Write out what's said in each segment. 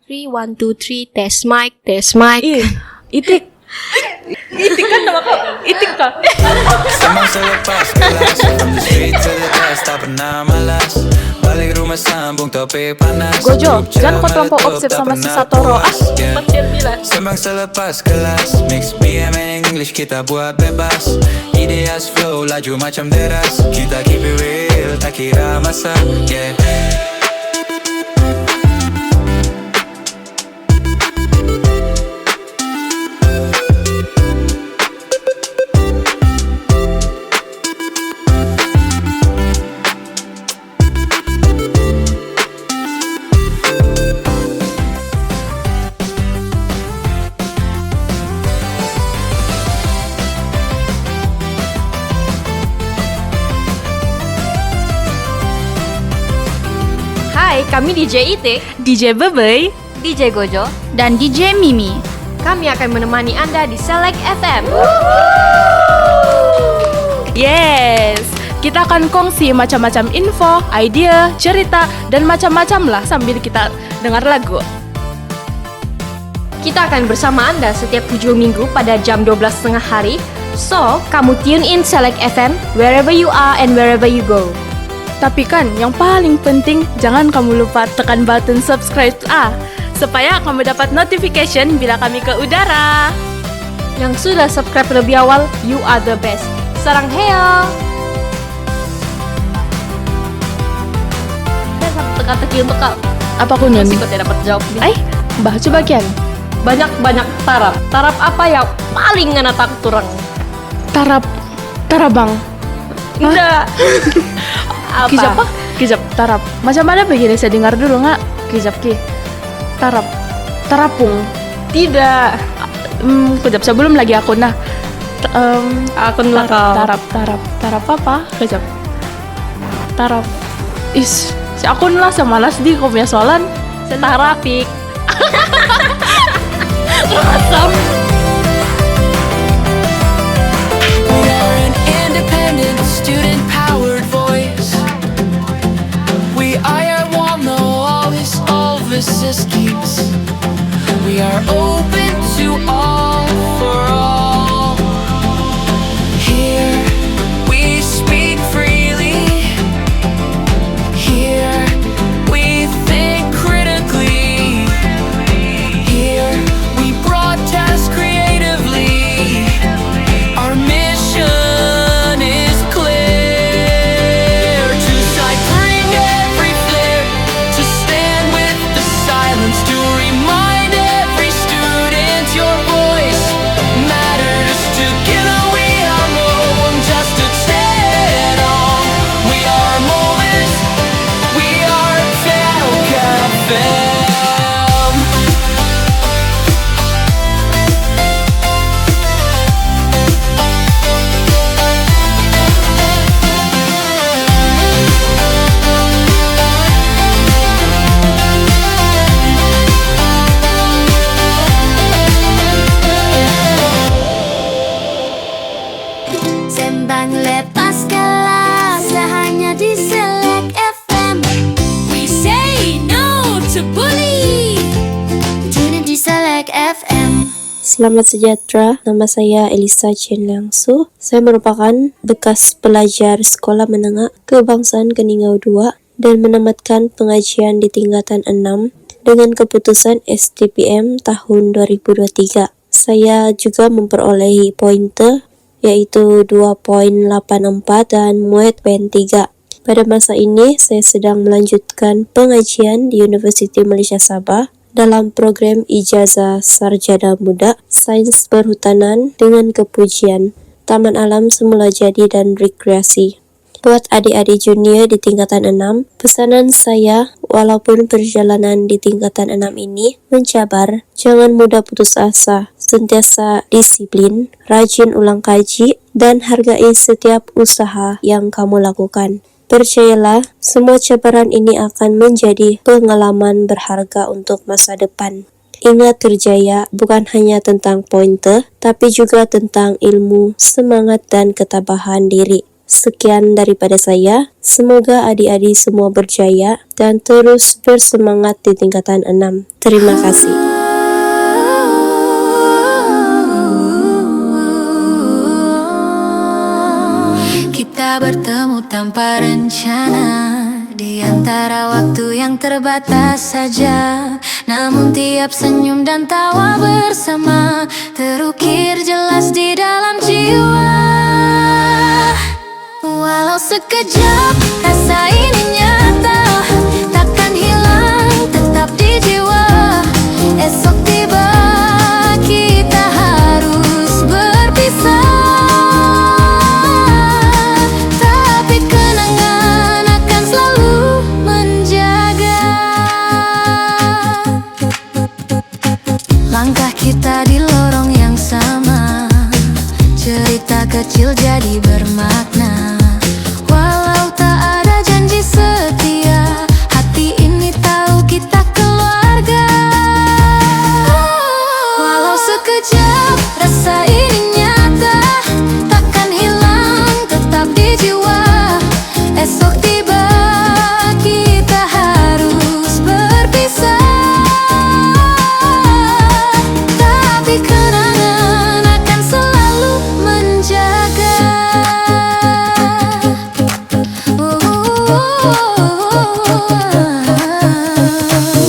3, 1, 2, 3, test mic, test mic. Itik. Itik kan nama kau? Itik kah? Sembang selepas kelas, from the street to the desk, tak pernah malas. Balik rumah sambung topik panas. Gojo, jangan kau terlampau obsesif sama si Satoru. Sembang selepas kelas, mix BM and English kita buat bebas. Ideas flow laju macam deras. Kita keep it real, tak kira masa, yeah. Hai, kami DJ Itik, DJ Bebey DJ Gojo, dan DJ Mimi. kami akan menemani Anda di Select FM. Yes, kita akan kongsi macam-macam info, idea, cerita, dan macam-macam lah sambil kita dengar lagu. Kita akan bersama Anda setiap 7 minggu pada jam 12.30 hari. So, kamu tune in Select FM wherever you are and wherever you go. Tapi kan yang paling penting jangan kamu lupa tekan button subscribe supaya kamu dapat notification bila kami ke udara. Yang sudah subscribe lebih awal, you are the best. Sarang heo. Dan satu teka-teki untuk kau. Apa kunyun? Masih kau tidak dapat jawab. Bah coba kian. Banyak tarap. Tarap apa yang paling ngena takut orang? Tarabang. Enggak. Apa? Kijap apa? Kijap tarap. Macam mana begini saya dengar dulu nggak? Kijap ki. Tarapung. Tidak. Kejap sebelum lagi akun nah. Akun belakang. Tarap apa? Kejap. Tarap. Si akun lah semalas di kau punya soalan. Tarapik. Rasam. We are an independent, student-powered voice. We won't know all this escapes. We are open to all for all. Here we speak freely. Here we think critically. Here we broadcast creatively. Our mission is clear. To side bring every flare. To stand with the silence. To remind every student your voice matters. Together we are more than just a stand on. We are moments. We are Falcon FM. Sembang lepas kelas hanya di Select FM. We say no to bully. Tune in di Select FM. Selamat sejahtera, nama saya Elisa Chen Liangsu. Saya merupakan bekas pelajar Sekolah Menengah Kebangsaan Keningau II dan menamatkan pengajian di tingkatan 6 dengan keputusan STPM tahun 2023. Saya juga memperolehi pointer yaitu 2.84 dan muid PN3. Pada masa ini, saya sedang melanjutkan pengajian di Universiti Malaysia Sabah dalam program Ijazah Sarjana Muda Sains Perhutanan dengan kepujian Taman Alam Semula Jadi dan Rekreasi. Buat adik-adik junior di tingkatan 6, pesanan saya, walaupun perjalanan di tingkatan 6 ini mencabar, jangan mudah putus asa, sentiasa disiplin, rajin ulang kaji, dan hargai setiap usaha yang kamu lakukan. Percayalah, semua cabaran ini akan menjadi pengalaman berharga untuk masa depan. Ingat, kerjaya bukan hanya tentang pointer, tapi juga tentang ilmu, semangat, dan ketabahan diri. Sekian daripada saya. Semoga adik-adik semua berjaya dan terus bersemangat di tingkatan 6. Terima kasih. Kita bertemu tanpa rencana di antara waktu yang terbatas saja. Namun tiap senyum dan tawa bersama terukir jelas di dalam jiwa. Walau sekejap rasa ini nyata, takkan hilang tetap di jiwa. Esok tiba kita harus berpisah, tapi kenangan akan selalu menjaga. Langkah kita di lorong yang sama, cerita kecil jadi bermakna. Walau tak ada janji setia, hati ini tahu kita keluarga. Walau sekejap rasa ini nyata, takkan hilang tetap di jiwa. Esok tiba kita harus berpisah, tapi kenangan akan selalu menjaga.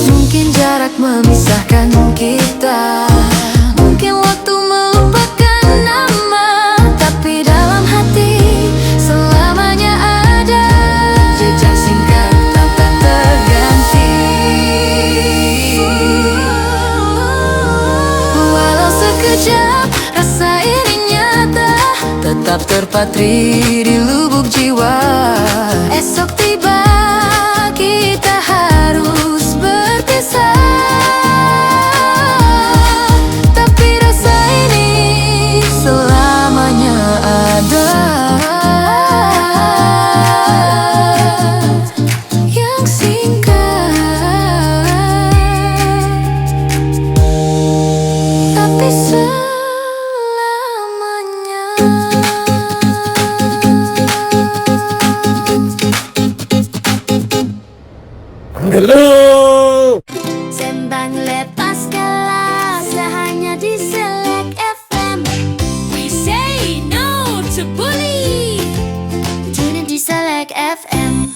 Mungkin jarak memisahkan kita, mungkin waktu melupakan nama, tapi dalam hati selamanya ada jejak singkat tak terganti. Walau sekejap rasa ini nyata, tetap terpatri di lubuk jiwa. Esok tiba kita harus berpisah, tapi rasa ini selamanya ada. Yang singkat tapi selamanya. Sembang lepas kelas hanya di Select FM. We say no to bully. Tune in di Select FM.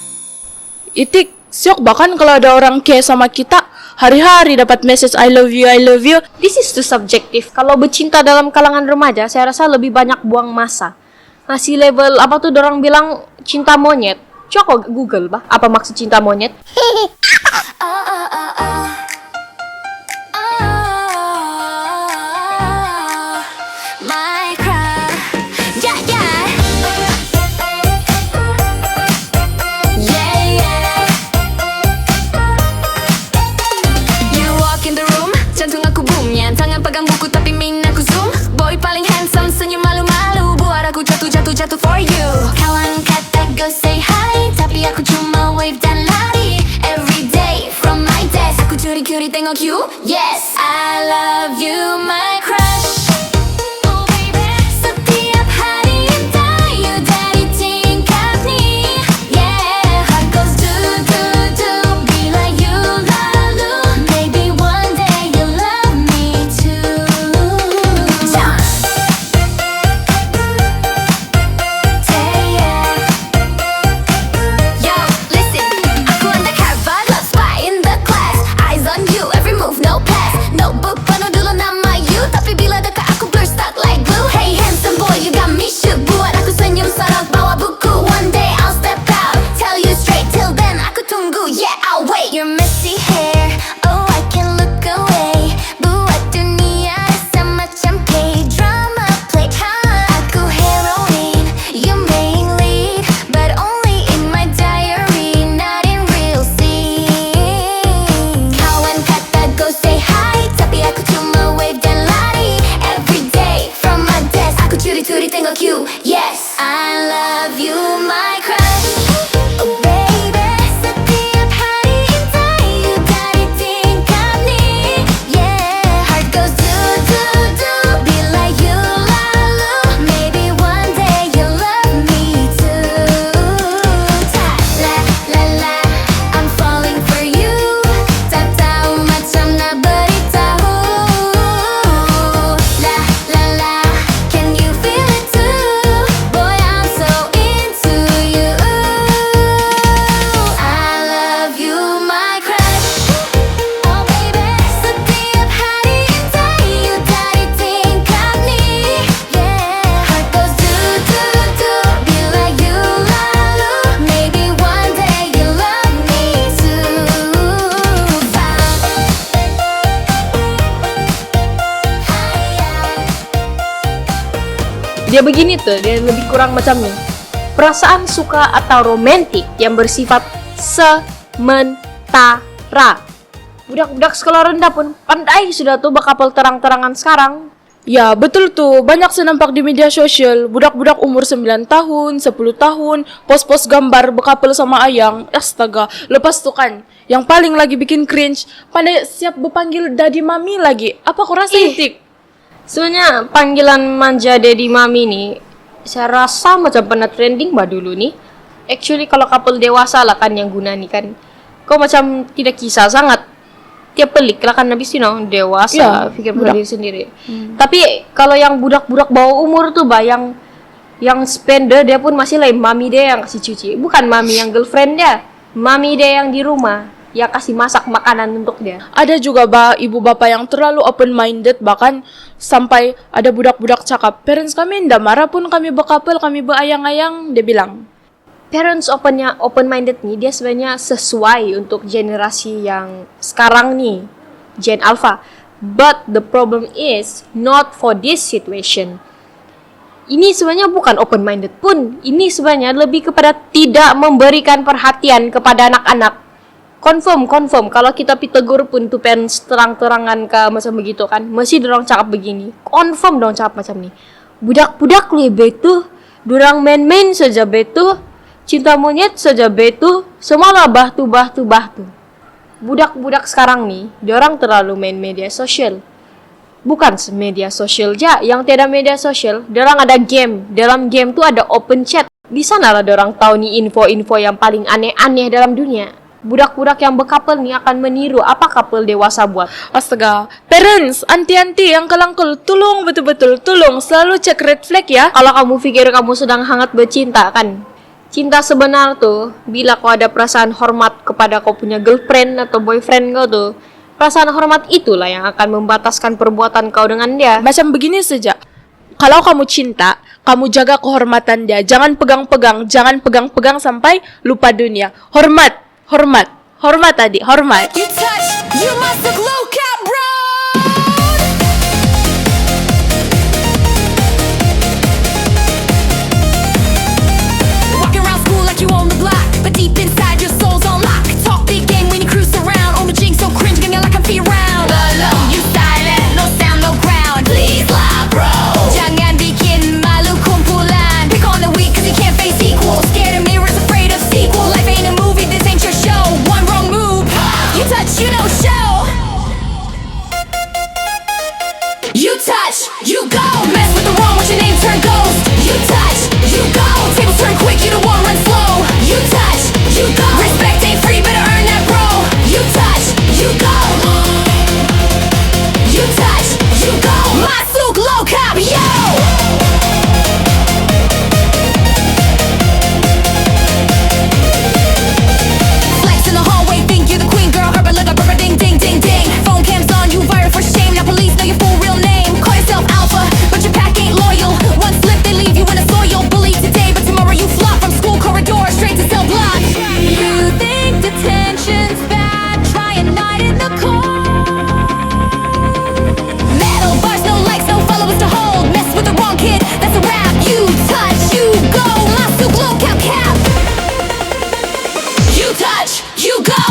Itik, syok bahkan kalau ada orang care sama kita, hari-hari dapat message I love you, I love you. This is too subjective. Kalau bercinta dalam kalangan remaja, saya rasa lebih banyak buang masa. Masih level apa tuh dorang bilang cinta monyet. Coba Google bah, apa maksud cinta monyet? My cry, yeah, yeah. Yeah, yeah. You walk in the room, jantung aku boomnya. Tangan pegang buku tapi main aku zoom. Boy paling handsome, senyum malu-malu, buat aku jatuh for you. Kawan kata go say hi, tapi aku cuma wave dan lari. Every day from my desk, aku curi-curi tengok you. Yes, I love you, my crush. Oh baby, setiap hari indah you dari tingkah ni. Yeah, heart goes do bila you lalu. Maybe one day you'll love me too. Say yeah. Yo, listen, aku undercover, love spy in the class. Eyes on you, every move, no pass. Notebook penuh dulu nama you. Dia begini tuh, dia lebih kurang macam nih. Perasaan suka atau romantik yang bersifat sementara. Budak-budak sekolah rendah pun pandai sudah tuh bakapel terang-terangan sekarang. Ya, betul tuh. Banyak saya nampak di media sosial, budak-budak umur 9 tahun, 10 tahun, pos-pos gambar bekapel sama ayang. Astaga, lepas tuh kan, yang paling lagi bikin cringe, pandai siap berpanggil daddy mami lagi. Apa kau rasa Tik? Sebenarnya panggilan manja daddy mami nih, saya rasa macam pernah trending bah dulu nih. Actually kalau couple dewasa lah kan yang guna nih kan. Kau macam tidak kisah sangat. Dia pelik lah kan habis dewasa, Ya, pikir budak. diri sendiri. Tapi kalau yang budak-budak bawah umur tuh bah yang spender dia pun masih lain mami dia yang kasih cuci, bukan mami yang girlfriend dia. Mami dia yang di rumah yang kasih masak makanan untuk dia. Ada juga ibu bapak yang terlalu open minded, bahkan sampai ada budak-budak cakap, parents kami ndak marah pun kami bekapel, kami beayang-ayang, dia bilang. Parents open minded nih, dia sebenarnya sesuai untuk generasi yang sekarang nih, Gen Alpha. But the problem is not for this situation. Ini sebenarnya bukan open minded pun. Ini sebenarnya lebih kepada tidak memberikan perhatian kepada anak-anak. Confirm kalau kita tegur pun tuh parents terang-terangan ke macam begitu kan, masih dorang cakap begini. Confirm dong cakap macam ni. Budak-budak lebih tuh, dorang main-main saja betul. Cinta monyet saja betul, semua bahtu. Budak-budak sekarang nih, diorang terlalu main media sosial. Bukan media sosial aja, yang tidak media sosial, diorang ada game. Dalam game tuh ada open chat. Di sana lah diorang tahu nih info-info yang paling aneh-aneh dalam dunia. Budak-budak yang bekapel nih akan meniru apa couple dewasa buat. Astaga, parents, anti-anti yang kelangkul, tolong betul-betul, tolong selalu cek red flag ya. Kalau kamu pikir kamu sedang hangat bercinta kan, cinta sebenar tuh, bila kau ada perasaan hormat kepada kau punya girlfriend atau boyfriend kau tuh, perasaan hormat itulah yang akan membataskan perbuatan kau dengan dia. Macam begini saja. Kalau kamu cinta, kamu jaga kehormatan dia. Jangan pegang-pegang, jangan pegang-pegang sampai lupa dunia. Hormat tadi, hormat. You touch, you must look low cap road. Walking around school like you own the block, but deep inside your soul's on lock. Talk big game when you cruise around. Oh my jinx so cringe, getting like I'm feet around. Belum, you silent, no sound, no ground. Please lie, bro. Jangan bikin malu kumpulan. Pick on the weak 'cause you can't face equal. Scared of mirrors, afraid of sequel. Life ain't a movie, this ain't your show. One wrong move, you touch, you know show. You touch, you go. Mess with the wrong, watch your name turn ghost. You touch, you go. Tables turn quick, you don't want run slow. You touch, you go. Respect ain't free, better earn that bro. You touch, you go. You touch, you go. Masuk low cap, yo. Flex in the hallway, think you're the queen, girl. Her but look up, rubber ding, ding, ding, ding. Phone cams on, you viral for shame. Now police know your full real name. Call yourself alpha, but your pack ain't loyal. One slip, they leave you in a soil. Bullied today, but tomorrow you flop from school corridor straight to cell block. You think detention's bad? Try a night in the cold. Metal bars, no likes, no followers to hold. Mess with the wrong kid, that's a rap. You touch, you go. Masuk low cap cap. You touch, you go.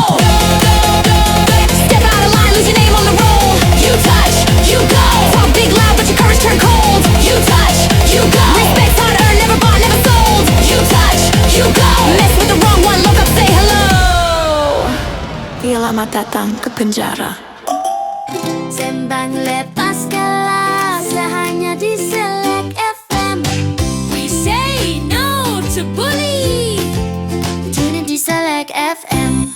Step out of line, lose your name on the roll. You touch, you go. Talk big loud, but your courage turn cold. You touch, you go. Respect's hard earned, never bought, never sold. You touch, you go. Mess with the wrong one, look up, say hello. Selamat datang ke penjara. Sembang lepas kelas, hanya di Select FM. We say no to bully. Tune in di Select FM.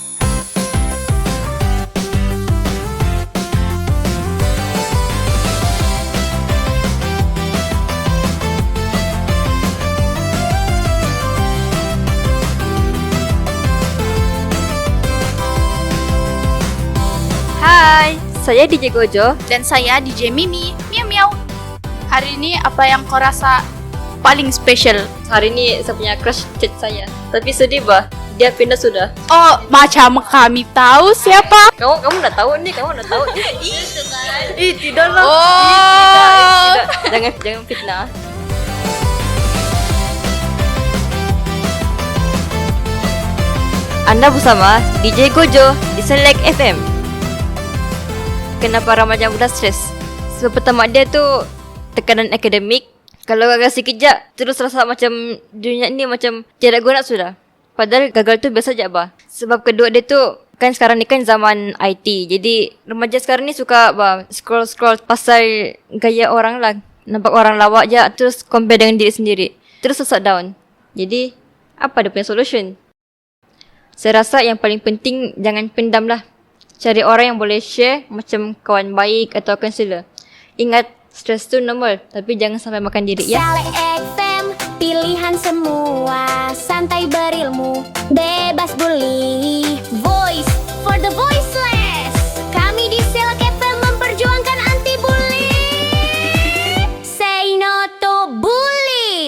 Hai, saya DJ Gojo. Dan saya DJ Mimi, miau miau. Hari ini apa yang kau rasa paling spesial? Hari ini saya punya crush chat saya. Tapi sedih bah, dia pindah sudah. Oh, macam kami tahu siapa? Kamu udah tahu nih, kamu udah tahu. Ih, tidak lah. Oh. Ih, tidak. Jangan fitnah. Anda bersama DJ Gojo di Select FM. Kenapa remaja muda stres? Sebab pertama dia tu tekanan akademik. Kalau gagal sekejap, terus rasa macam dunia ni macam tiada guna sudah. Padahal gagal tu biasa je bah. Sebab kedua dia tu, kan sekarang ni kan zaman IT. Jadi remaja sekarang ni suka scroll-scroll pasal gaya orang lah. Nampak orang lawak je, terus compare dengan diri sendiri. Terus sesak down. Jadi, apa dia punya solution? Saya rasa yang paling penting, jangan pendam lah. Cari orang yang boleh share macam kawan baik atau kaunselor. Ingat, stres tu normal, tapi jangan sampai makan diri ya. Select FM, pilihan semua, santai berilmu, bebas bully. Voice for the voiceless. Kami di Select FM memperjuangkan anti bully. Say no to bully.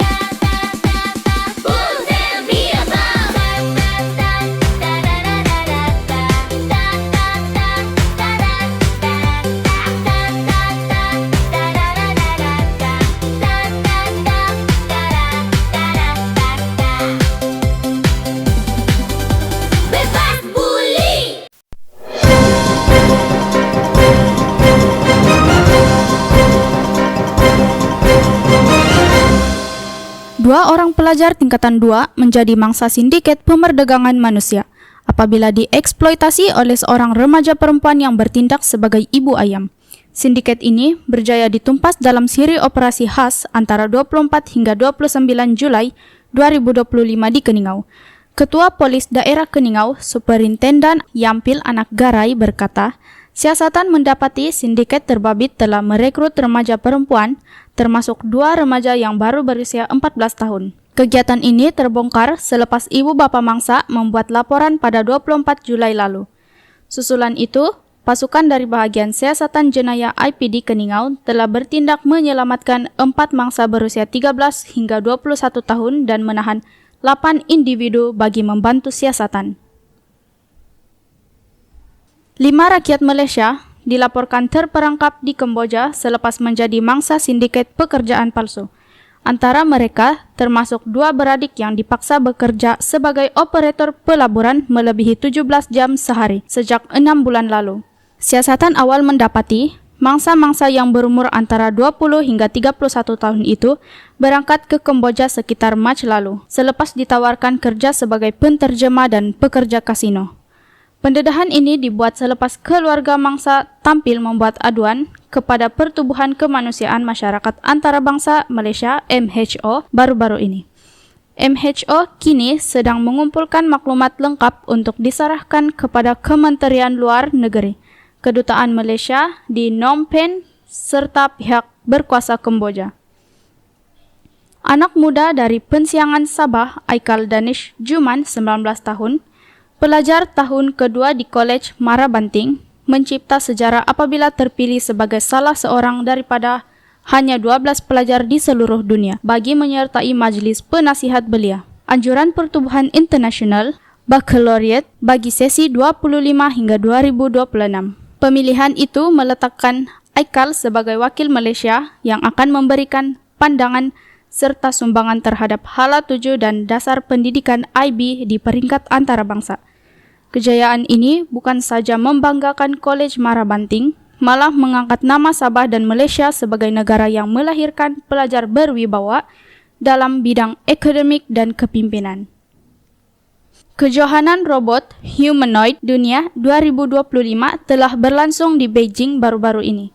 Dua orang pelajar tingkatan 2 menjadi mangsa sindiket pemerdagangan manusia apabila dieksploitasi oleh seorang remaja perempuan yang bertindak sebagai ibu ayam. Sindiket ini berjaya ditumpas dalam siri operasi khas antara 24 hingga 29 Julai 2025 di Keningau. Ketua Polis Daerah Keningau, Superintendan Yampil Anak Garai berkata, siasatan mendapati sindiket terbabit telah merekrut remaja perempuan, termasuk 2 remaja yang baru berusia 14 tahun. Kegiatan ini terbongkar selepas ibu bapa mangsa membuat laporan pada 24 Julai lalu. Susulan itu, pasukan dari bahagian siasatan jenayah IPD Keningau telah bertindak menyelamatkan 4 mangsa berusia 13 hingga 21 tahun dan menahan 8 individu bagi membantu siasatan. 5 rakyat Malaysia dilaporkan terperangkap di Kamboja selepas menjadi mangsa sindiket pekerjaan palsu. Antara mereka termasuk 2 beradik yang dipaksa bekerja sebagai operator pelaburan melebihi 17 jam sehari sejak 6 bulan lalu. Siasatan awal mendapati mangsa-mangsa yang berumur antara 20 hingga 31 tahun itu berangkat ke Kamboja sekitar Mac lalu selepas ditawarkan kerja sebagai penterjemah dan pekerja kasino. Pendedahan ini dibuat selepas keluarga mangsa tampil membuat aduan kepada Pertubuhan Kemanusiaan Masyarakat Antarabangsa Malaysia MHO baru-baru ini. MHO kini sedang mengumpulkan maklumat lengkap untuk diserahkan kepada Kementerian Luar Negeri, Kedutaan Malaysia di Phnom Penh serta pihak berkuasa Kamboja. Anak muda dari Pensiangan Sabah, Aikal Danish Juman, 19 tahun, pelajar tahun kedua di Kolej Mara Banting, mencipta sejarah apabila terpilih sebagai salah seorang daripada hanya 12 pelajar di seluruh dunia bagi menyertai majlis penasihat belia. Anjuran Pertubuhan Internasional Baccalaureate bagi sesi 25 hingga 2026. Pemilihan itu meletakkan Aikal sebagai wakil Malaysia yang akan memberikan pandangan serta sumbangan terhadap Hala 7 dan dasar pendidikan IB di peringkat antarabangsa. Kejayaan ini bukan saja membanggakan Kolej Mara Banting, malah mengangkat nama Sabah dan Malaysia sebagai negara yang melahirkan pelajar berwibawa dalam bidang akademik dan kepimpinan. Kejohanan robot humanoid dunia 2025 telah berlangsung di Beijing baru-baru ini.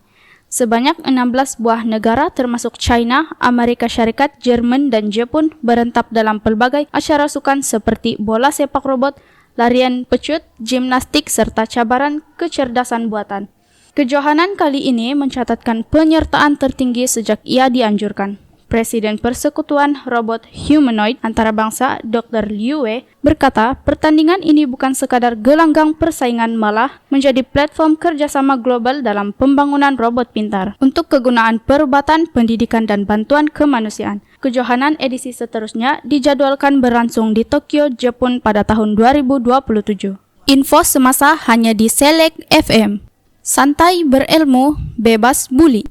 Sebanyak 16 buah negara termasuk China, Amerika Syarikat, Jerman dan Jepun berentap dalam pelbagai acara sukan seperti bola sepak robot, larian pecut, gimnastik serta cabaran kecerdasan buatan. Kejohanan kali ini mencatatkan penyertaan tertinggi sejak ia dianjurkan. Presiden Persekutuan Robot Humanoid Antarabangsa Dr. Liu Wei berkata pertandingan ini bukan sekadar gelanggang persaingan malah menjadi platform kerjasama global dalam pembangunan robot pintar untuk kegunaan perubatan, pendidikan dan bantuan kemanusiaan. Kejohanan edisi seterusnya dijadwalkan berlangsung di Tokyo, Jepun pada tahun 2027. Info semasa hanya di Select FM. Santai berilmu, bebas bully.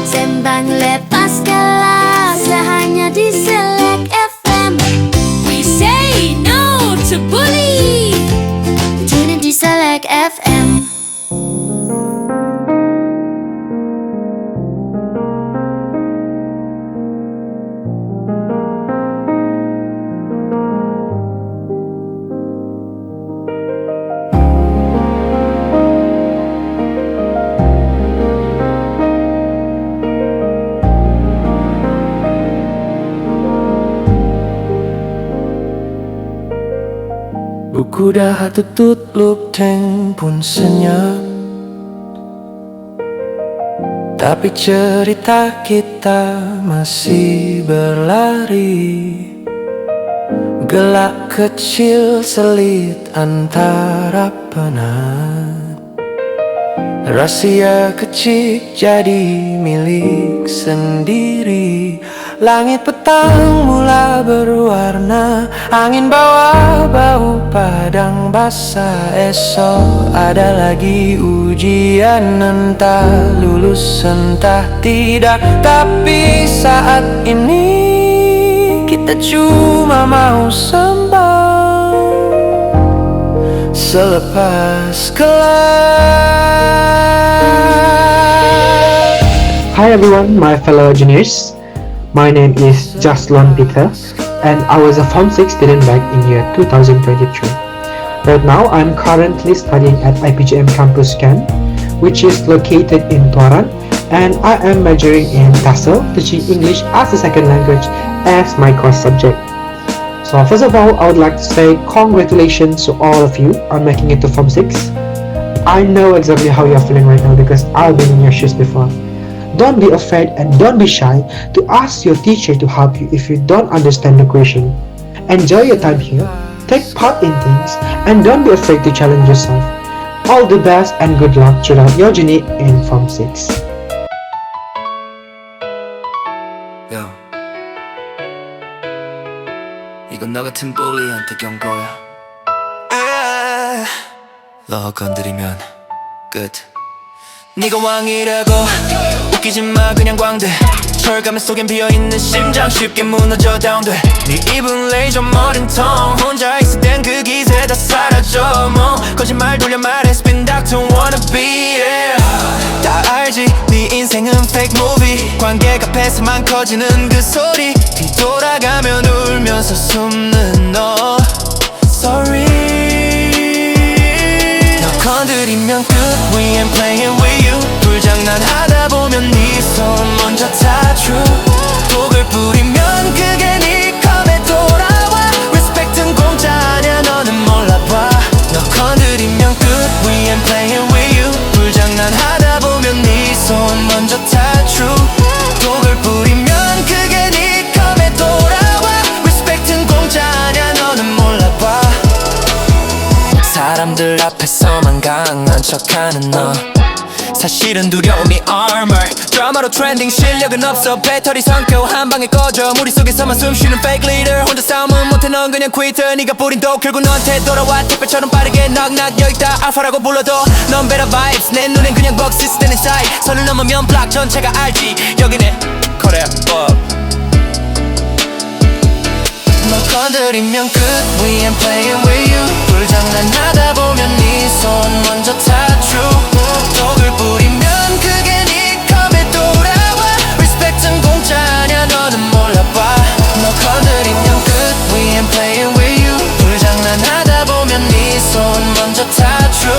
Sembang Ku dah tutup tank pun senyap, tapi cerita kita masih berlari. Gelak kecil selit antara penat, rahasia kecil jadi milik sendiri. Langit petang mula berwarna, angin bawa bau padang basah. Esok ada lagi ujian, entah lulus entah tidak. Tapi saat ini kita cuma mau sembang selepas kelas. Hi everyone, my fellow juniors. My name is Jaslon Peter, and I was a Form 6 student back in year 2023. Right now, I'm currently studying at IPGM Campus Can, which is located in Tuaran, and I am majoring in TESOL, teaching English as a second language as my course subject. So first of all, I would like to say congratulations to all of you on making it to Form 6. I know exactly how you're feeling right now because I've been in your shoes before. Don't be afraid and don't be shy to ask your teacher to help you if you don't understand the question. Enjoy your time here, take part in things, and don't be afraid to challenge yourself. All the best and good luck throughout your journey in Form 6. Yo, 이건 너 같은 bully한테 경고야. 너 건드리면 끝. 네가 왕이라고 웃기지 마 그냥 광대. 철가면 속엔 비어있는 심장 쉽게 무너져 다운돼. 네 입은 레이저 머리통 혼자 있을 땐 그 기세 다 사라져. 뭐 거짓말 돌려 말해 spin doctor wannabe yeah. 다 알지 네 인생은 fake movie. 관객 앞에서만 커지는 그 소리. 뒤돌아가면 울면서 숨는 너 sorry. 너 건드리면 끝 we ain't playing with you. 불장난하다 보면 네 손 먼저 타줘. 독을 뿌리면 그게 네 컵에 돌아와. Respect은 공짜 아냐 너는 몰라봐. 너 건드리면 끝 we ain't playing with you. 불장난하다 보면 네 손 먼저 타줘. 독을 뿌리면 그게 네 컵에 돌아와. Respect은 공짜 아냐 너는 몰라봐. 사람들 앞에서만 강한 척하는 너 사실은 두려움이 armor. 드라마로 트렌딩 실력은 없어. 배터리 성격 한 방에 꺼져. 무리 속에서만 숨쉬는 fake leader. 혼자 싸움은 못해 넌 그냥 quitter. 네가 뿌린 독 결국 너한테 돌아와. 택배처럼 빠르게 knock knock 여기 있다 알파라고 불러도 넌 better vibes. 내 눈엔 그냥 bug system inside. 선을 넘으면 블락 전체가 알지. 여기는 Korea pop. 너 건드리면 끝 we ain't playing with you. 불장난하다 보면 네 손 먼저 타줘. 독을 뿌리면 그게 네 컵에 돌아와. Respect은 공짜 아냐 너는 몰라봐. 너 건드리면 끝 we ain't playing with you. 불장난하다 보면 네 손 먼저 타줘.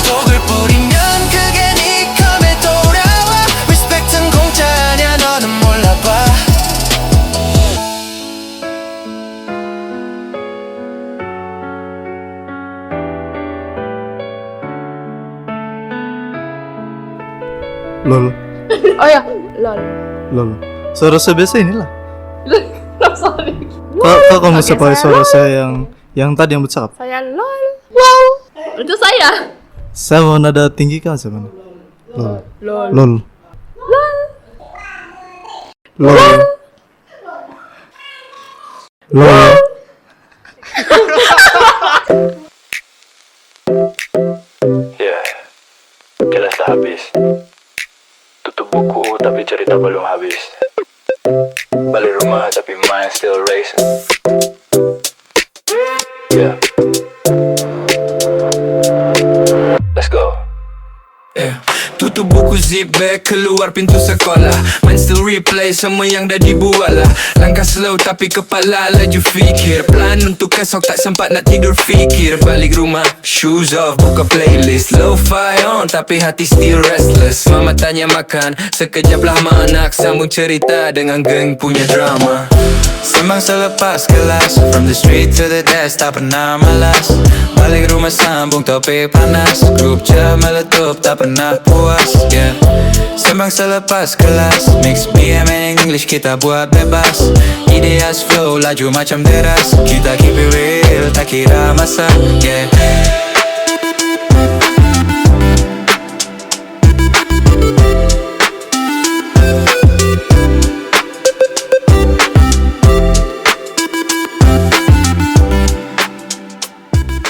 독을 뿌리면 그게 네 컵에 돌아와. Respect은 공짜 아냐 너는 몰라봐. Lol, Oh ya, lol. lol. Suara saya biasa inilah. Sorry. Kau kamu pakai suara saya yang tadi yang bercakap. Saya lol. Wow. Itu saya. Saya mau nada tinggi kan sebenarnya. Lol. Lol. Lol. Lol. Lol. Yeah, kelas dah habis. Tutup buku tapi cerita belum habis. Balik rumah tapi mind still racing. Yeah. Let's go. Yeah. Tutup buku zip bag keluar pintu sekolah. Mind still replay semua yang dah dibuat lah. Langkah slow tapi kepala laju fikir. Plan untuk esok tak sempat nak tidur fikir. Balik rumah, shoes off, buka playlist. Lo-fi on tapi hati still restless. Mama tanya makan, sekejap lah mak nak sambung cerita dengan geng punya drama. Sembang selepas kelas, from the street to the desk, tak pernah malas. Balik rumah sambung topik panas. Grup chat meletup, tak pernah puas, yeah. Sembang selepas kelas, mix BM and English kita buat bebas. Ideas flow laju macam deras. Kita keep it real, tak kira masa, yeah.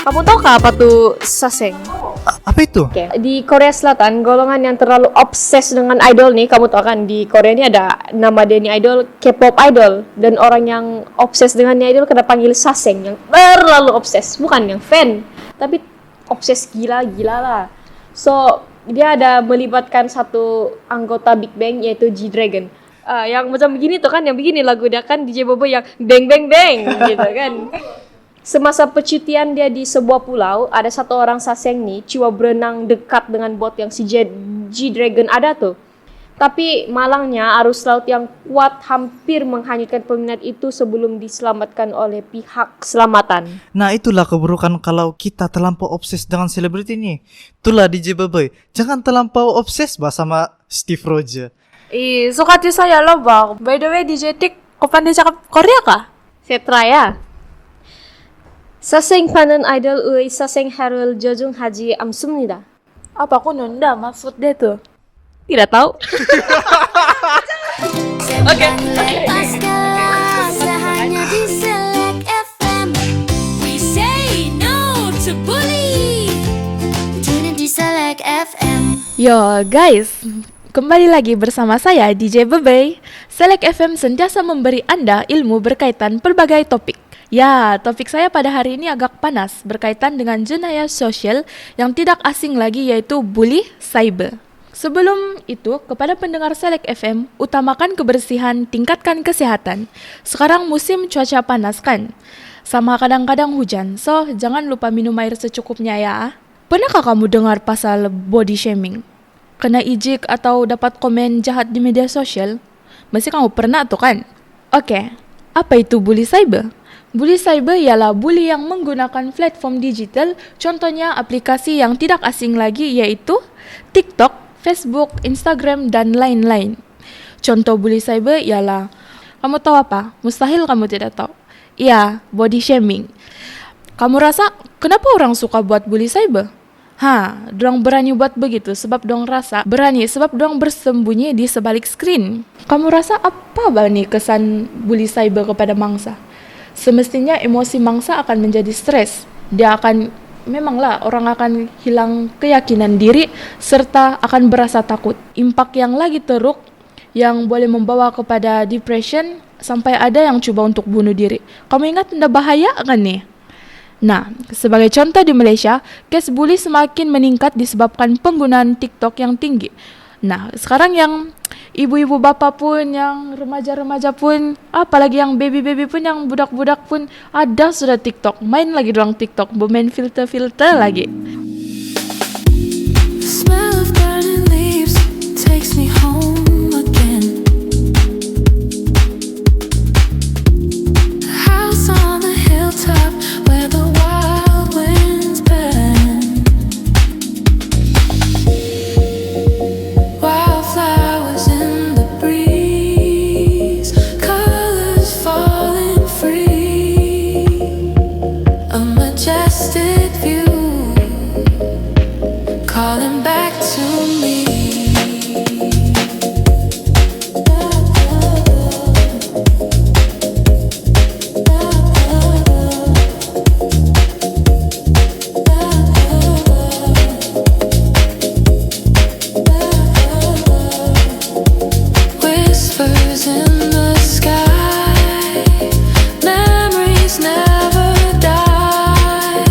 Kamu tahu kah apa tuh saseng? Apa itu? Oke, di Korea Selatan golongan yang terlalu obses dengan idol nih, kamu tahu kan di Korea ini ada nama dia nih idol, K-pop idol, dan orang yang obses dengan idol kena panggil saseng, yang terlalu obses, bukan yang fan, tapi obses gila-gila lah. So dia ada melibatkan satu anggota Big Bang yaitu G-Dragon. Yang macam begini tuh kan, yang begini lagu dia kan DJ Bobo yang bang bang bang gitu kan. Semasa percutian dia di sebuah pulau, ada satu orang saseng nih coba berenang dekat dengan bot yang si G-Dragon ada tuh. Tapi malangnya arus laut yang kuat hampir menghanyutkan peminat itu sebelum diselamatkan oleh pihak keselamatan. Nah itulah keburukan kalau kita terlampau obses dengan selebriti ini. Itulah DJ Boboy, jangan terlampau obses bah sama Steve Roger. Suka hati saya loh bang. By the way DJ Tik, kau pandai cakap Korea kah? Setra ya. Saseng panen idol 의 saseng harul 조종하지 않습니다. Apa aku nunda maksud dia tuh? Tidak tahu. Oke. Lepas kelas hanya di Select FM. We say no to bully. Tune in di Select FM. Yo guys, kembali lagi bersama saya DJ Bebe. Select FM sentiasa memberi Anda ilmu berkaitan berbagai topik. Ya, topik saya pada hari ini agak panas berkaitan dengan jenayah sosial yang tidak asing lagi yaitu bully cyber. Sebelum itu, kepada pendengar Select FM, utamakan kebersihan, tingkatkan kesehatan. Sekarang musim cuaca panas kan? Sama kadang-kadang hujan, so jangan lupa minum air secukupnya ya. Pernahkah kamu dengar pasal body shaming? Kena ijik atau dapat komen jahat di media sosial? Mesti kamu pernah tuh kan? Oke, apa itu bully cyber? Bully cyber ialah bully yang menggunakan platform digital, contohnya aplikasi yang tidak asing lagi yaitu TikTok, Facebook, Instagram, dan lain-lain. Contoh bully cyber ialah, kamu tahu apa? Mustahil kamu tidak tahu. Iya, body shaming. Kamu rasa kenapa orang suka buat bully cyber? Dorang berani buat begitu sebab dorang rasa berani sebab dorang bersembunyi di sebalik screen. Kamu rasa apa nih kesan bully cyber kepada mangsa? Semestinya emosi mangsa akan menjadi stres. Dia akan, memanglah orang akan hilang keyakinan diri serta akan berasa takut. Impak yang lagi teruk yang boleh membawa kepada depression sampai ada yang coba untuk bunuh diri. Kamu ingat tidak bahaya kan nih? Nah, sebagai contoh di Malaysia, kes bully semakin meningkat disebabkan penggunaan TikTok yang tinggi. Nah, sekarang yang ibu-ibu bapak pun, yang remaja-remaja pun, apalagi yang baby-baby pun, yang budak-budak pun ada sudah TikTok. Main lagi doang TikTok, bermain filter-filter lagi. Smell of burning leaves takes me home again. House on the hilltop where the wild winds bend. Wildflowers in the breeze, colors falling free. A majestic view calling back to me. Whispers in the sky, memories never die.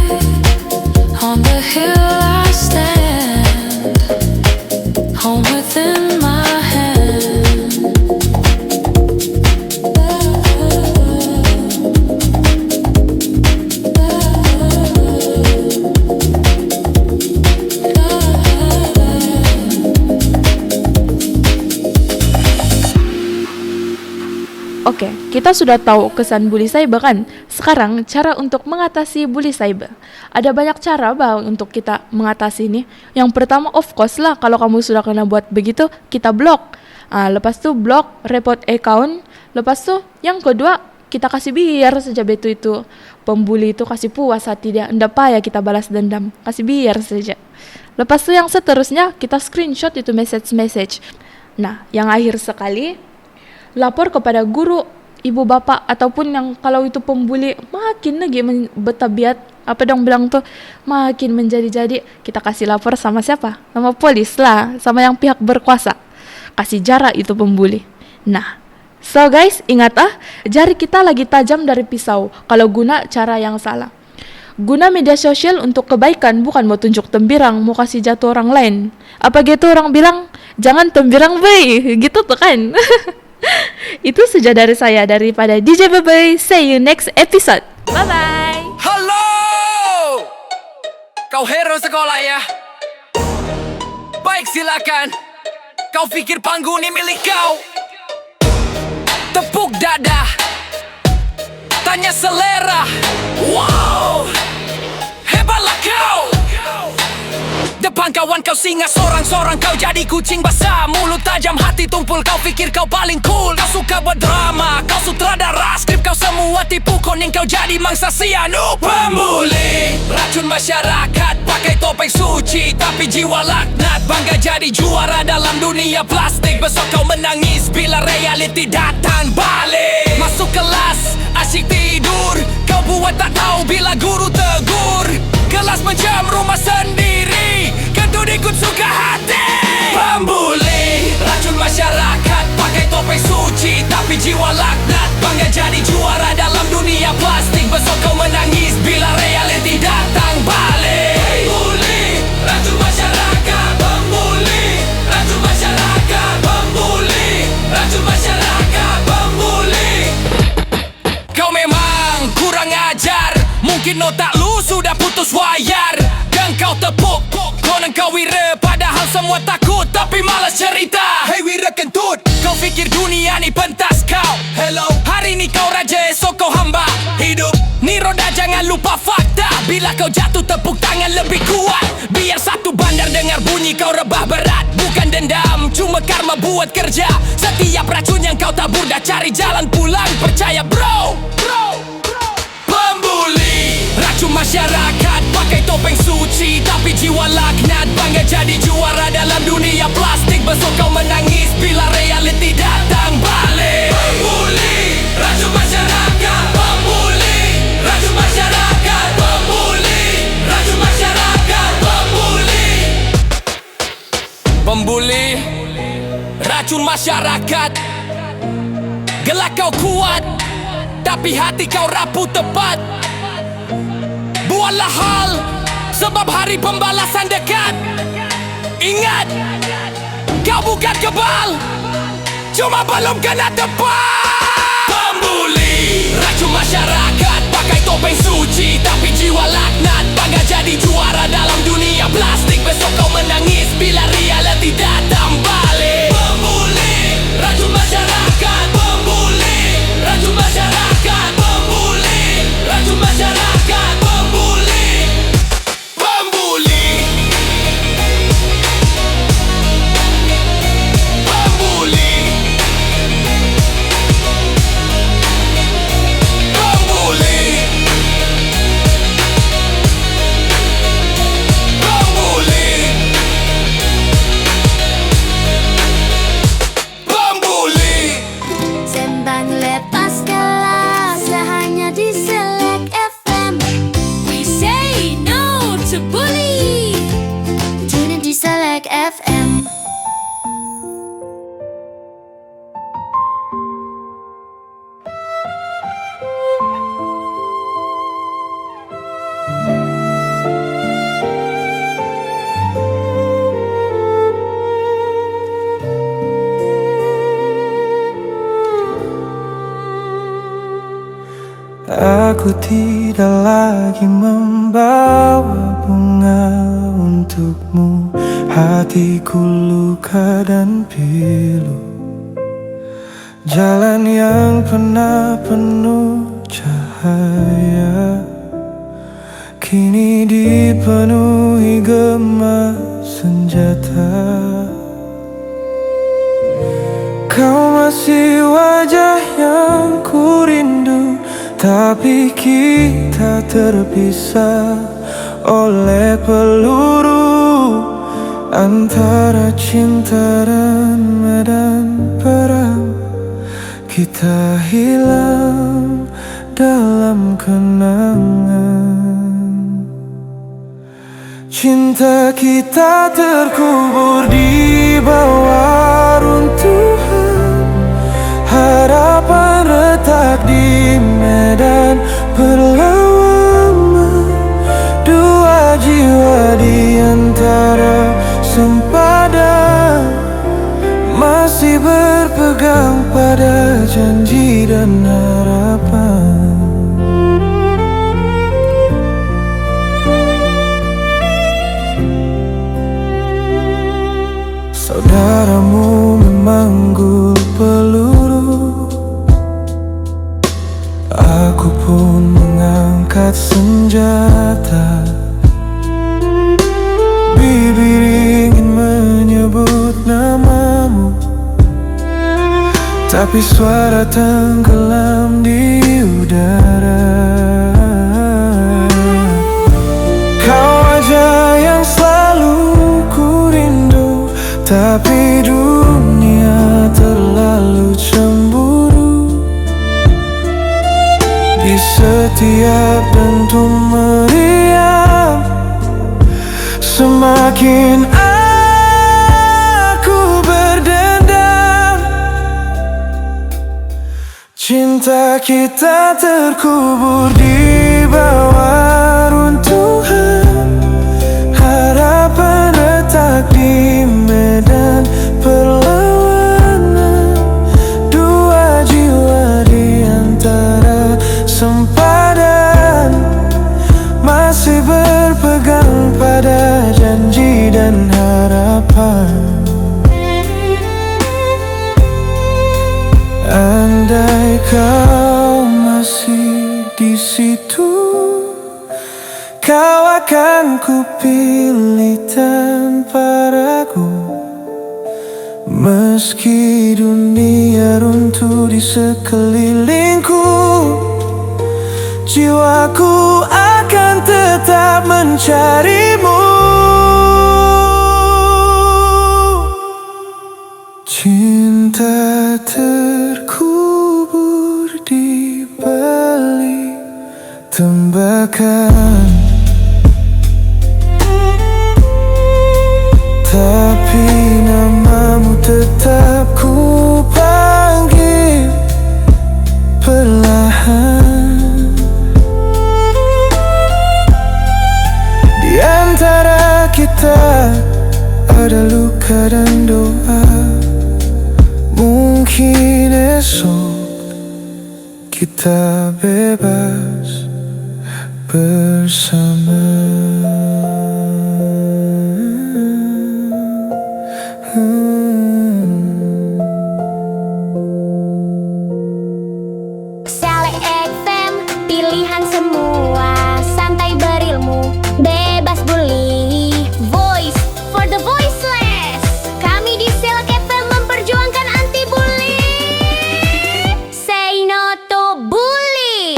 Oke, kita sudah tahu kesan bully cyber kan? Sekarang cara untuk mengatasi bully cyber. Ada banyak cara bang untuk kita mengatasi ini. Yang pertama of course lah, kalau kamu sudah kena buat begitu, kita blok. Lepas tu blok, report account. Lepas tu yang kedua, kita kasih biar saja itu pembuli itu kasih puas hati dia. Ndak payah kita balas dendam, kasih biar saja. Lepas tu yang seterusnya, kita screenshot itu message. Nah, yang akhir sekali, lapor kepada guru, ibu bapak, ataupun yang kalau itu pembuli makin lagi bertabiat, apa dong bilang tuh, makin menjadi-jadi, kita kasih lapor sama siapa? Sama polis lah, sama yang pihak berkuasa. Kasih jarak itu pembuli. Nah, so guys, ingat jari kita lagi tajam dari pisau kalau guna cara yang salah. Guna media sosial untuk kebaikan, bukan mau tunjuk tembirang, mau kasih jatuh orang lain. Apa gitu orang bilang, jangan tembirang bay, gitu tuh kan. Itu saja dari saya, daripada DJ Bebe. See you next episode. Bye-bye. Halo, kau hero sekolah ya? Baik, silakan. Kau pikir panggung ini milik kau? Tepuk dada, tanya selera. Wow, hebatlah kau. Depan kawan kau singa sorang-sorang, kau jadi kucing basah. Mulut tajam, hati tumpul, kau pikir kau paling cool. Kau suka berdrama, kau sutradara skrip, kau semua tipu kuning, kau jadi mangsa sianu. Pembuli, racun masyarakat, pakai topeng suci tapi jiwa laknat. Bangga jadi juara dalam dunia plastik, besok kau menangis bila reality datang balik. Masuk kelas, asyik tidur, kau buat tak tahu bila guru tegur. Kelas macam rumah sendiri, kentut ikut suka hati. Pembuli, racun masyarakat, pakai topeng suci tapi jiwa laknat. Bangga jadi juara dalam dunia plastik, besok kau menangis bila reality datang balik. Pembuli, racun masyarakat. Pembuli, racun masyarakat. Pembuli, racun masyarakat. Pembuli. Kau memang kurang ajar, mungkin otak lu sudah putus wayar. Dan kau tepuk, konon kau wira, padahal semua takut tapi malas cerita. Hey wira kentut, kau fikir dunia ni pentas kau. Hello, hari ni kau raja, esok kau hamba. Hidup ni roda, jangan lupa fakta. Bila kau jatuh tepuk tangan lebih kuat, biar satu bandar dengar bunyi kau rebah berat. Bukan dendam, cuma karma buat kerja. Setiap racun yang kau tabur dah cari jalan pulang. Percaya bro. Pembuli, racun masyarakat, pakai topeng suci tapi jiwa laknat. Bangga jadi juara dalam dunia plastik, besok kau menangis bila reality datang balik. Pembuli, racun masyarakat. Pembuli, racun masyarakat. Pembuli, racun masyarakat. Pembuli. Pembuli, racun masyarakat. Gelak kau kuat, tapi hati kau rapuh tepat. Buatlah hal, sebab hari pembalasan dekat. Ingat, kau bukan kebal, cuma belum kena tepat. Pembuli, racun masyarakat, pakai topeng suci tapi jiwa laknat. Bangga jadi juara dalam dunia plastik, besok kau menangis bila reality datang balik. Pembuli, racun masyarakat. Pembuli, racun masyarakat. Pembuli, racun masyarakat. Pembuli. Pembuli. Pembuli. Pembuli. Pembuli. Pembuli. Sembang lepas kelas hanya di Select FM. We say no to bully. Tune in di Select FM. Aku tidak lagi membawa bunga untukmu. Hatiku luka dan pilu. jalan yang pernah penuh cahaya kini dipenuhi gema senjata. Kau masih wajah yang ku rindu, tapi kita terpisah oleh peluru antara cinta dan medan perang. Kita hilang dalam kenangan. Cinta kita terkubur di bawah runtuhan, harapan retak di medan perlawanan. Dua jiwa di antara sempadan, masih berpegang pada janji dan harapan. Saudaramu memanggul peluru, aku pun mengangkat senjata. Bibir ingin menyebut namamu, tapi suara tenggelam di udara. Kau aja yang selalu ku rindu, tapi dunia terlalu cemburu. Di setiap dentum meriam, semakin aku berdendam. Cinta kita terkubur di bawah runtuhan, harapan retak di medan perlawanan. Dua jiwa di antara sempadan, masih berpegang pada janji dan harapan. Andai kau masih di situ, kau akan kupilih tanpa ragu. Meski dunia runtuh di sekelilingku, jiwaku akan tetap mencarimu. Cinta terkubur di balik tembakan, tapi namamu tetap ku panggil perlahan. Di antara kita ada luka dan doa. Mungkin esok kita bebas bersama. Sale FM, pilihan semua, santai berilmu, bebas bully. Voice for the voiceless. Kami di Sale FM memperjuangkan anti bully. Say no to bully.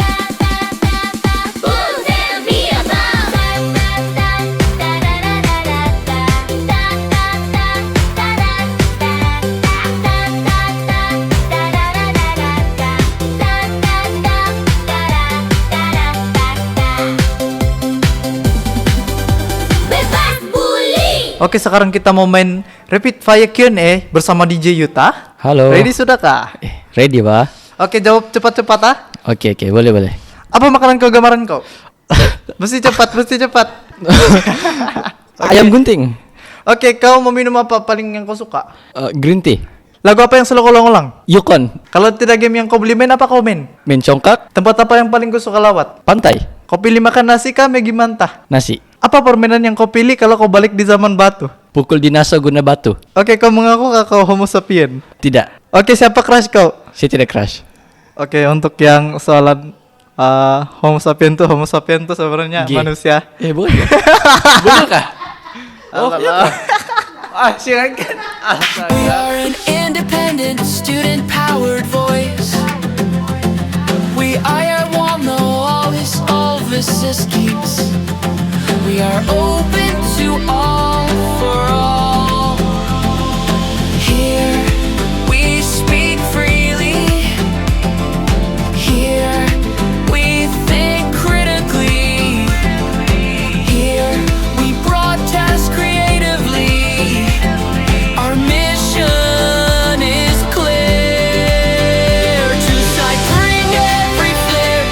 Bebas bully. Oke, sekarang kita mau main Rapid Fire Q&A bersama DJ Yuta. Halo. Ready sudahkah? Ready, Pak? Oke, jawab cepat-cepat ah. Oke, boleh. Apa makanan kegemaran kau? Mesti cepat. Ayam gunting. Oke, kau mau minum apa paling yang kau suka? Green tea. Lagu apa yang selalu kau ulang-ulang? Yukon. Kalau tidak game yang kau beli, main apa kau main? Main congkak. Tempat apa yang paling kau suka lawat? Pantai. Kau pilih makan nasi kah Maggi mentah? Nasi. Apa permainan yang kau pilih kalau kau balik di zaman batu? Pukul dinosaur guna batu. Oke, kau mengaku kau homo sapien? Tidak. Oke, siapa crush kau? Saya tidak crush. Oke, untuk yang soalan homo sapien tuh sebenarnya Gay. manusia. Bukan. Betul kah? Silakan. We are an independent, student-powered voice. We are one, no, all this schemes. We are open to all, for all. Here we speak freely. Here we think critically. Here we broadcast creatively. Our mission is clear. To side bring every flare.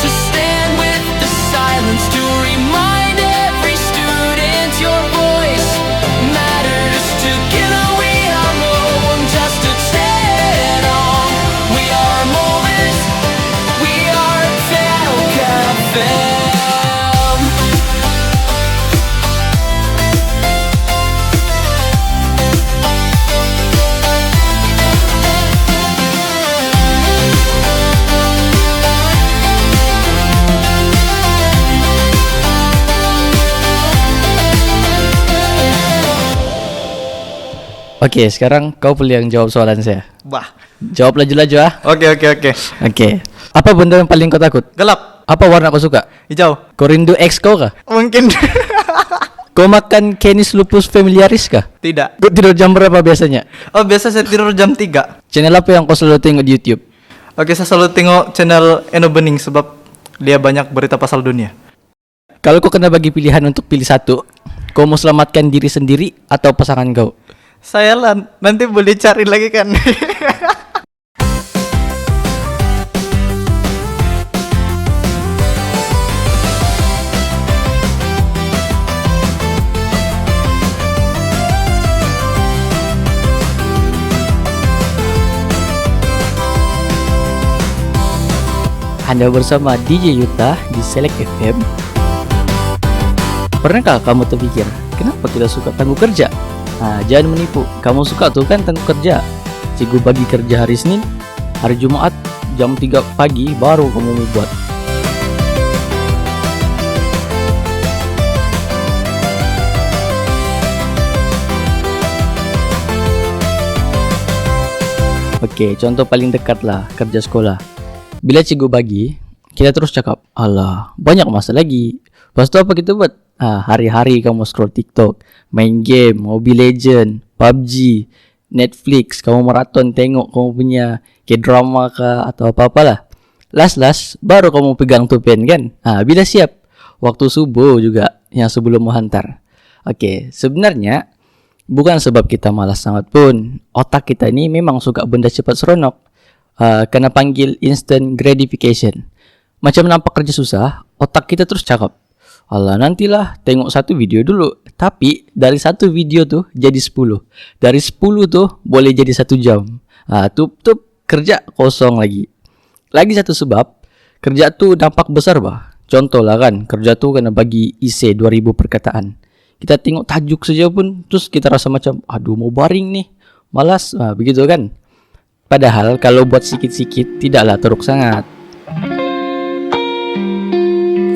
To stand with the silence. To remind every student your voice matters. Together we are more just a 10 on. We are moments. We are Falcon FM. Oke, sekarang kau pilih yang jawab soalan saya. Bah. Jawab laju-laju ah. Oke. Oke. Apa benda yang paling kau takut? Gelap. Apa warna kau suka? Hijau. Kau rindu ex kau kah? Mungkin. Kau makan Canis lupus familiaris kah? Tidak. Kau tidur jam berapa biasanya? Oh, biasa saya tidur jam 3. Channel apa yang kau selalu tengok di YouTube? Oke, saya selalu tengok channel Eno Bening sebab dia banyak berita pasal dunia. Kalau kau kena bagi pilihan untuk pilih satu, kau mau selamatkan diri sendiri atau pasangan kau? Saya lah, nanti boleh cari lagi kan. Anda bersama DJ Yuta di Select FM. Pernahkah kamu terpikir, kenapa tidak suka tangguh kerja? Nah, jangan menipu, kamu suka tuh kan tangguh kerja. Cikgu bagi kerja hari Senin, hari Jumat jam 3 pagi baru kamu mau buat. Oke, contoh paling dekat lah kerja sekolah. Bila cikgu bagi, kita terus cakap, alah, banyak masa lagi. Lepas tu apa kita buat? Hari-hari kamu scroll TikTok, main game, Mobile Legend, PUBG, Netflix, kamu maraton tengok kamu punya K-drama kah atau apa-apalah. Last baru kamu pegang tu pen kan? Bila siap, waktu subuh juga yang sebelum mau hantar. Oke, sebenarnya bukan sebab kita malas sangat pun. Otak kita ni memang suka benda cepat seronok. Kena panggil instant gratification. Macam nampak kerja susah, otak kita terus cakap, alah nantilah tengok satu video dulu. Tapi dari satu video tuh jadi 10. Dari 10 tuh boleh jadi 1 jam. Tup kerja kosong lagi. Lagi satu sebab, kerja tuh dampak besar bah. Contoh lah kan, kerja tuh kena bagi isi 2000 perkataan. Kita tengok tajuk saja pun terus kita rasa macam, aduh mau baring nih, malas, begitu kan. Padahal kalau buat sikit-sikit tidaklah teruk sangat.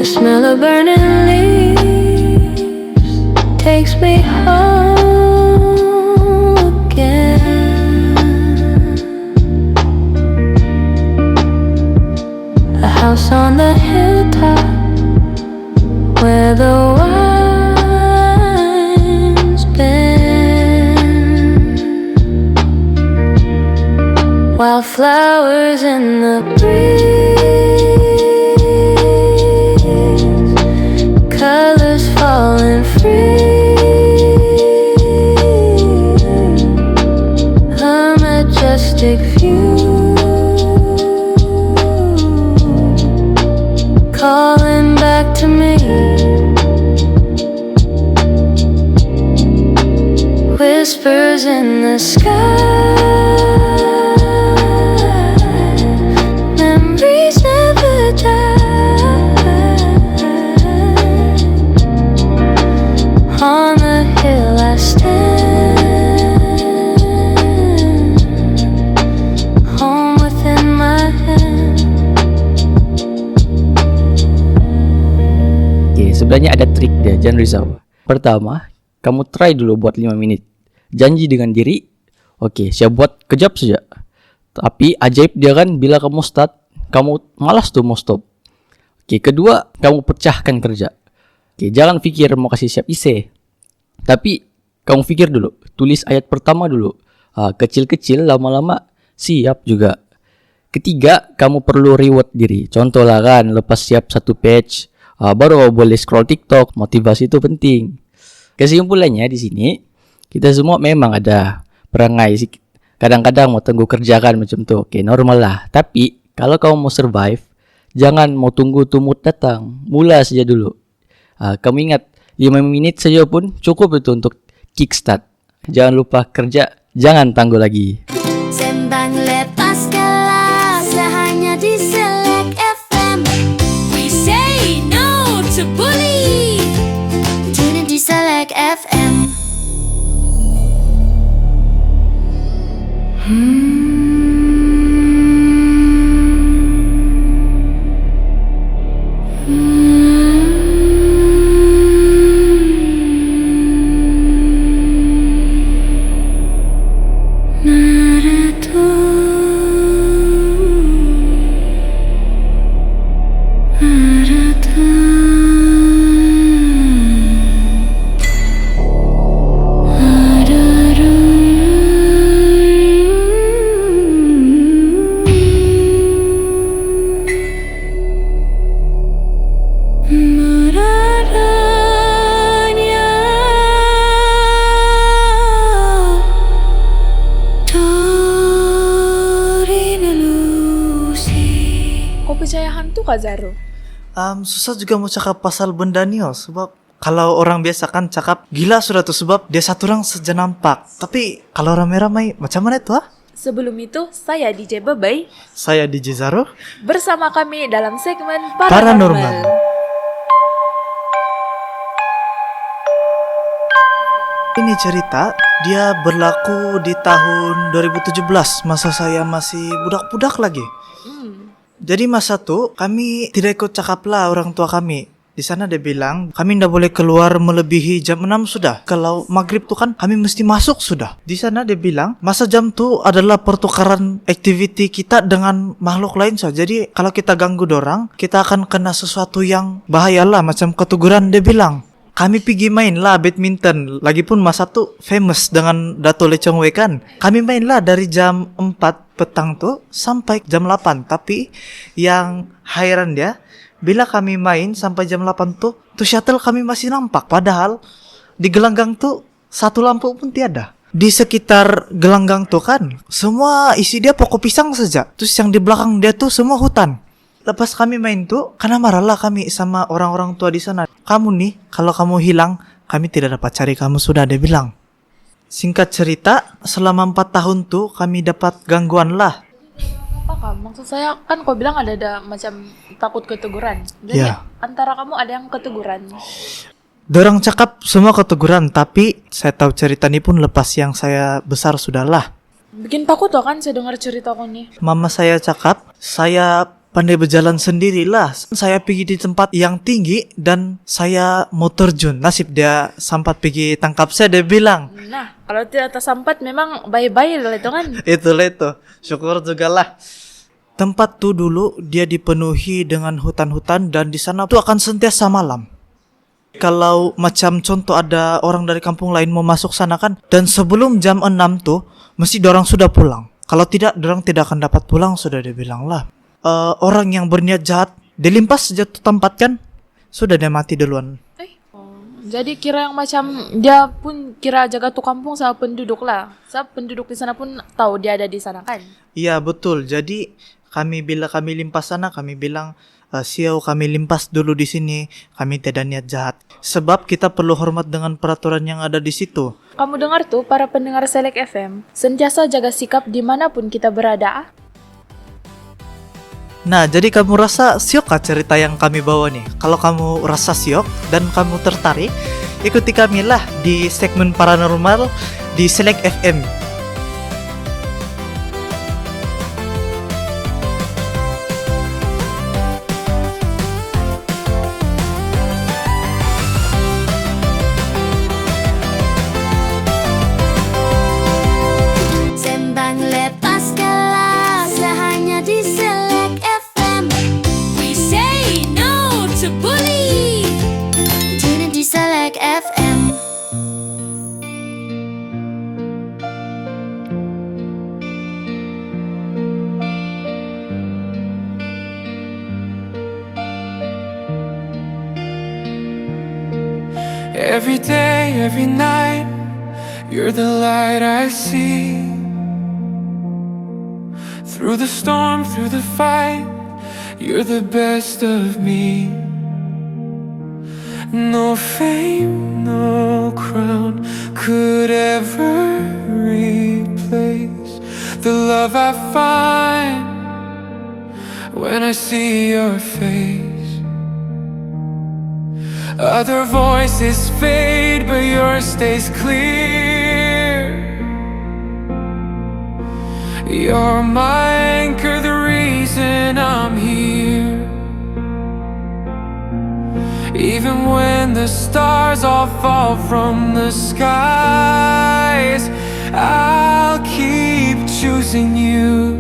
The smell of burning leaves takes me home again. A house on the hilltop where the wine's been. Wildflowers in the breeze. Colors falling free. A majestic view calling back to me. Whispers in the sky. Memories never die. On the hill I stand. sebenarnya ada trik dia, jangan risau. Pertama, kamu try dulu buat 5 menit. Janji dengan diri, oke, saya buat kejap saja. Tapi ajaib dia kan, bila kamu start, kamu malas tuh mau stop. Oke, kedua, kamu pecahkan kerja. Oke, jangan pikir mau kasih siap isi. Tapi kamu pikir dulu, tulis ayat pertama dulu. Kecil-kecil, lama-lama siap juga. Ketiga, kamu perlu reward diri. Contoh lah kan, lepas siap 1 page, baru boleh scroll TikTok. Motivasi itu penting. Kesimpulannya di sini, kita semua memang ada perangai sih. Kadang-kadang mau tunggu kerjakan macam tuh. Oke, normal lah. Tapi kalau kamu mau survive, jangan mau tunggu mood datang. Mula saja dulu. Kamu ingat, 5 menit saja pun cukup itu untuk kickstart. Jangan lupa kerja, jangan tangguh lagi. Sembang lepas kelas hanya di Select FM. We say no to bully. Tune in di Select FM. Kau percaya hantu Kak Zaro? Susah juga mau cakap pasal benda ni sebab kalau orang biasa kan cakap gila sudah tuh sebab dia satu orang saja nampak. Tapi kalau ramai-ramai macam mana itu Sebelum itu, saya DJ Bebay Saya DJ Zaro. bersama kami dalam segmen Paranormal. Paranormal. Ini cerita dia berlaku di tahun 2017 masa saya masih budak-budak lagi. Jadi masa tuh kami tidak ikut cakap lah orang tua kami. Di sana dia bilang kami tidak boleh keluar melebihi jam 6 sudah. Kalau maghrib tuh kan kami mesti masuk sudah. Di sana dia bilang masa jam tuh adalah pertukaran activity kita dengan makhluk lain so. Jadi kalau kita ganggu dorang, kita akan kena sesuatu yang bahaya lah macam ketuguran dia bilang. Kami pergi main lah badminton. Lagipun masa tuh famous dengan Dato Lecong Wei kan. Kami main lah dari jam 4 petang tuh sampai jam 8. Tapi yang hairan dia, bila kami main sampai jam 8 tuh shuttle kami masih nampak. Padahal di gelanggang tuh satu lampu pun tiada. Di sekitar gelanggang tuh kan, semua isi dia pokok pisang saja. Terus yang di belakang dia tuh semua hutan. Lepas kami main tuh, karena marahlah kami sama orang-orang tua di sana. Kamu nih, kalau kamu hilang, kami tidak dapat cari kamu sudah, dia bilang. Singkat cerita, selama 4 tahun tuh kami dapat gangguan lah. Apa Kak? Maksud saya kan kau bilang ada macam takut keteguran. Jadi Ya. antara kamu ada yang keteguran. Dorang cakap semua keteguran, tapi saya tahu cerita ini pun lepas yang saya besar sudahlah. Bikin takut tuh kan saya dengar cerita kau nih. Mama saya cakap, saya pandai berjalan sendirilah. Saya pergi di tempat yang tinggi dan saya mau terjun. Nasib dia sempat pergi tangkap saya, dia bilang. Nah, kalau tidak tersampat memang bye-bye lah itu kan. Itulah itu. Syukur juga lah. Tempat tuh dulu dia dipenuhi dengan hutan-hutan dan di sana tuh akan sentiasa malam. Kalau macam contoh ada orang dari kampung lain mau masuk sana kan, dan sebelum jam 6 tuh mesti dorang sudah pulang. Kalau tidak, dorang tidak akan dapat pulang, sudah dia bilang lah. Orang yang berniat jahat dilimpas saja tuh tempat kan, sudah dia mati duluan. Jadi kira yang macam dia pun kira jaga tuh kampung sama penduduk lah. Sebab penduduk di sana pun tahu dia ada di sana kan. Iya betul. Jadi bila kami limpas sana, kami bilang siau kami limpas dulu di sini. Kami tidak niat jahat. Sebab kita perlu hormat dengan peraturan yang ada di situ. Kamu dengar tuh para pendengar Select FM, sentiasa jaga sikap dimanapun kita berada. Nah, jadi kamu rasa syok kah cerita yang kami bawa nih? Kalau kamu rasa syok dan kamu tertarik, ikuti kami lah di segmen paranormal di Select FM. Every day, every night, you're the light I see. Through the storm, through the fight, you're the best of me. No fame, no crown could ever replace the love I find when I see your face. Other voices fade, but yours stays clear. You're my anchor, the reason I'm here. Even when the stars all fall from the skies, I'll keep choosing you.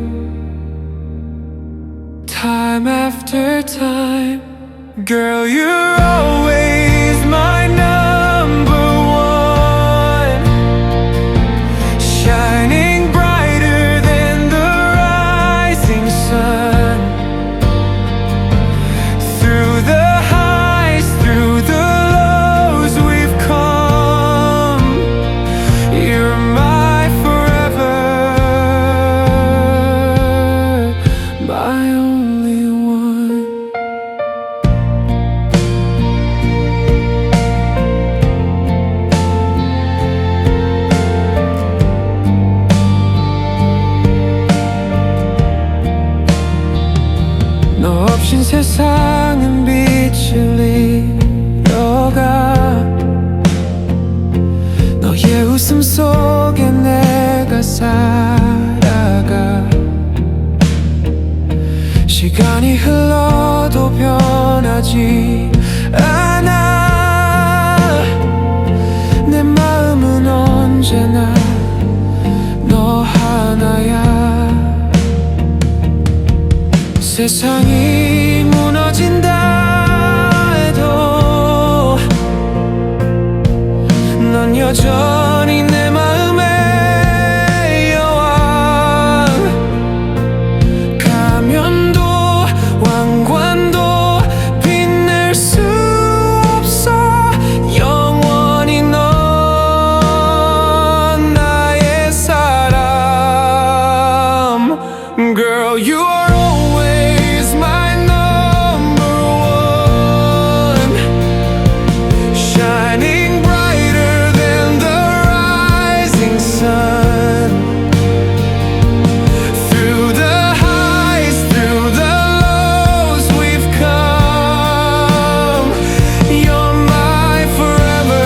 Time after time, girl, you're always my number one, shining brighter than the rising sun. Through the highs, through the lows we've come, you're my forever, my only one. No option 세상은 빛을 잃어가 너의 웃음 속에 내가 살아가 시간이 흘러도 변하지 않아 내 마음은 언제나 너 하나야 세상이 무너진다 해도 넌 여전히 내 마음의 여왕. 가면도 왕관도 빛낼 수 없어 영원히 넌 나의 사람. Girl, you are always my number one, shining brighter than the rising sun. Through the highs, through the lows we've come, you're my forever,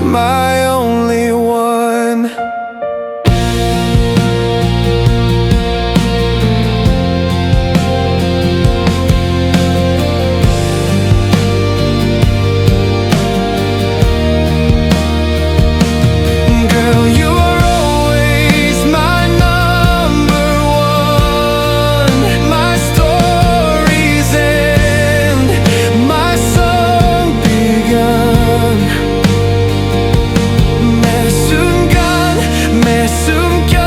my only one. Girl, you are always my number one. My story's end, my song begun. 매 순간, 매 숨결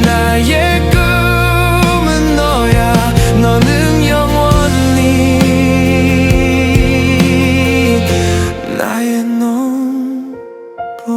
나의 꿈은 너야. 너는 영원히 나의 number one.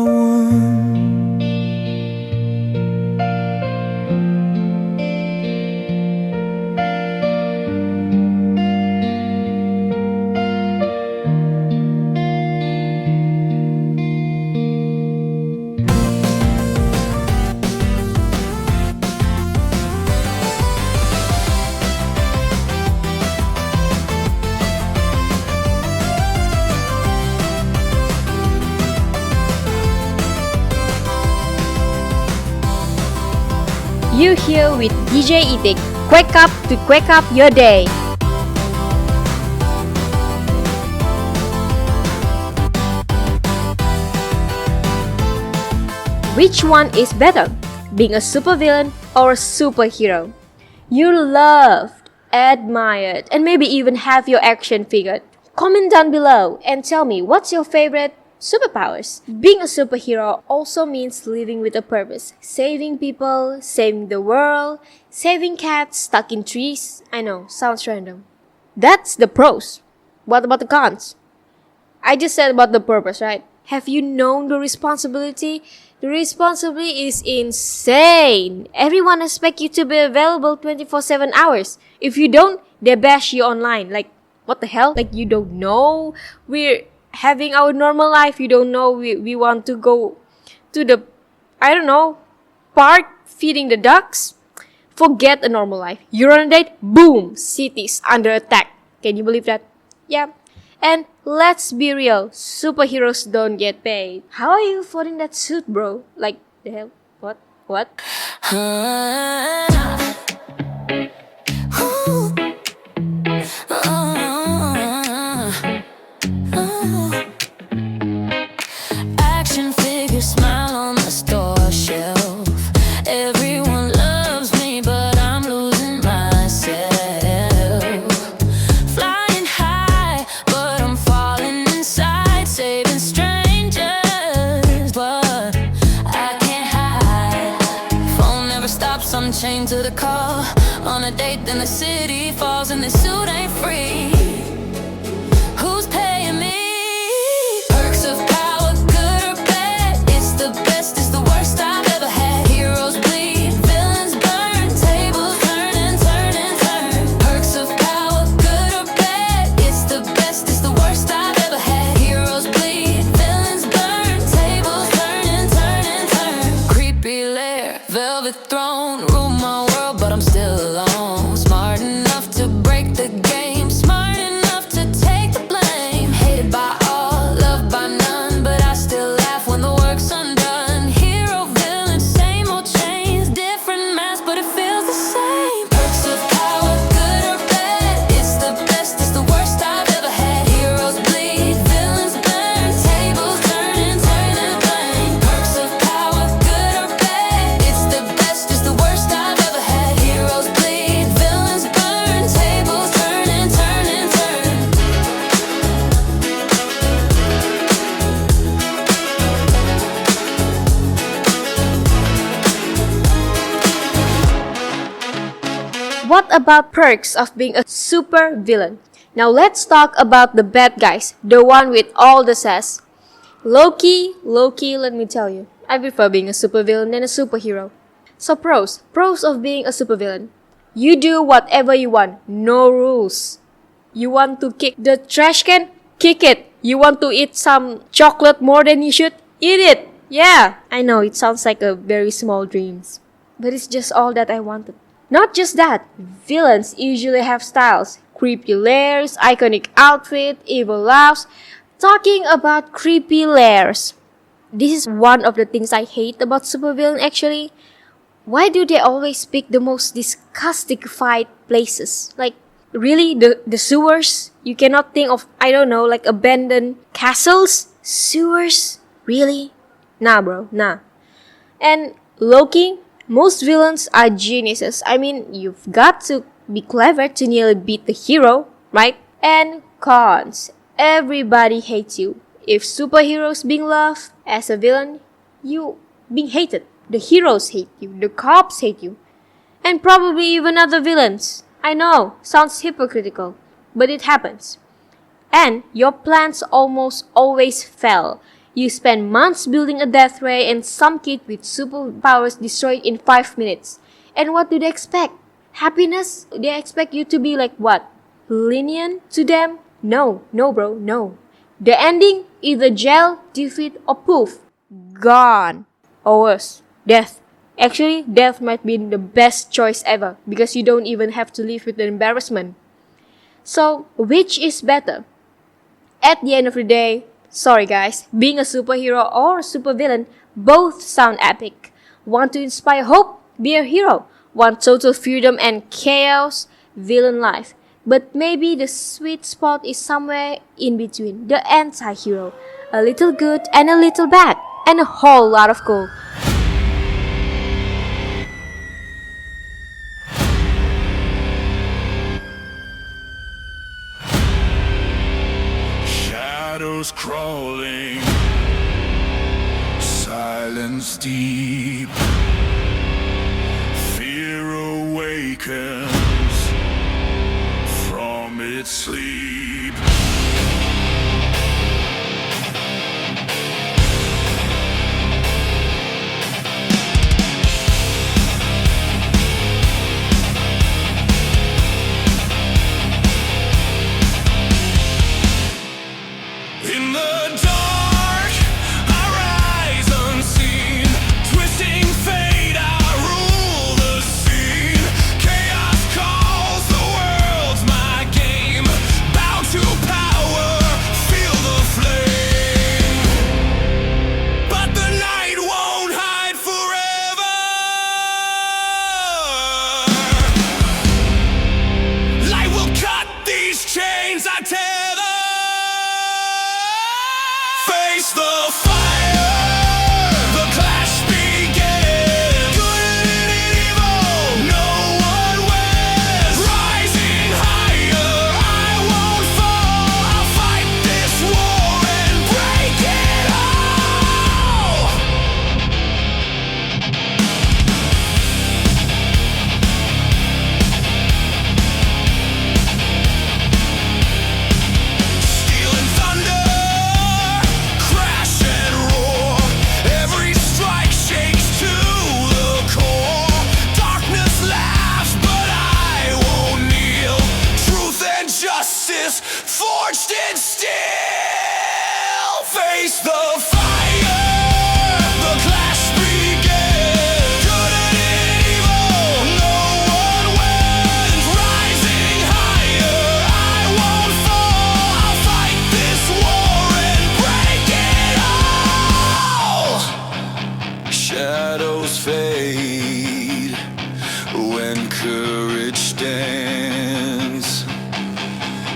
You here with DJ Itik. Wake up to quake up your day. Which one is better? Being a supervillain or a superhero? You're loved, admired, and maybe even have your action figured. Comment down below and tell me what's your favorite superpowers. Being a superhero also means living with a purpose. Saving people, saving the world, saving cats stuck in trees. I know, sounds random. That's the pros. What about the cons? I just said about the purpose, right? Have you known the responsibility? The responsibility is insane. Everyone expects you to be available 24/7 hours. If you don't, they bash you online. Like, what the hell? Like, you don't know we're having our normal life. You don't know we want to go to the, I don't know, park feeding the ducks. Forget a normal life. You're on a date, boom, cities under attack. Can you believe that? Yeah. And let's be real, superheroes don't get paid. How are you affording that suit, bro? Like, the hell? What? Action figure smile on the store shelf. Everyone loves me, but I'm losing myself. Flying high, but I'm falling inside. Saving strangers, but I can't hide. Phone never stops, I'm chained to the car. On a date, then the city falls, and the suit ain't free. Who's paying me? Perks of power, good or bad. It's the best, it's the worst I've ever had. Heroes bleed, villains burn, tables turn and turn and turn. Perks of power, good or bad. It's the best, it's the worst I've ever had. Heroes bleed, villains burn, tables turn and turn and turn. Creepy lair, velvet throne, rule my world, but I'm still alone. Smart enough to break the game, smart enough to take the blame. Hated by all, loved by none, but I still laugh when the work's undone. Hero, villain, same old chains, different masks, but it feels the same. Perks of power, good or bad. It's the best, it's the worst I've ever had. Heroes bleed, villains burn, tables turn and turn and blame. Perks of power, good or bad. It's the best, it's the worst I've ever had. Heroes bleed, villains burn, tables turn and turn and turn. What about perks of being a super villain? Now let's talk about the bad guys, the one with all the sass. Loki, let me tell you, I prefer being a supervillain than a superhero. So pros of being a supervillain. You do whatever you want, no rules. You want to kick the trash can? Kick it. You want to eat some chocolate more than you should? Eat it. Yeah, I know it sounds like a very small dreams, but it's just all that I wanted. Not just that, villains usually have styles, creepy lairs, iconic outfit, evil laughs. Talking about creepy lairs, this is one of the things I hate about supervillain actually. Why do they always pick the most disgusting-fied places? Like, really? The sewers? You cannot think of, I don't know, like abandoned castles? Sewers? Really? Nah, bro, nah. And Loki? Most villains are geniuses. I mean, you've got to be clever to nearly beat the hero, right? And cons. Everybody hates you. If superheroes being loved, as a villain, you being hated. The heroes hate you. The cops hate you. And probably even other villains. I know, sounds hypocritical, but it happens. And your plans almost always fail. You spend months building a death ray and some kid with superpowers destroyed in 5 minutes. And what do they expect? Happiness? They expect you to be like what? Lenient to them? No, bro, no. The ending? Either jail, defeat, or poof. Gone. Or worse, death. Actually, death might be the best choice ever because you don't even have to live with the embarrassment. So, which is better? At the end of the day, sorry guys, being a superhero or a supervillain, both sound epic. Want to inspire hope? Be a hero. Want total freedom and chaos? Villain life. But maybe the sweet spot is somewhere in between. The anti-hero. A little good and a little bad. And a whole lot of cool. Shadows crawling, silence deep, fear awakens from its sleep.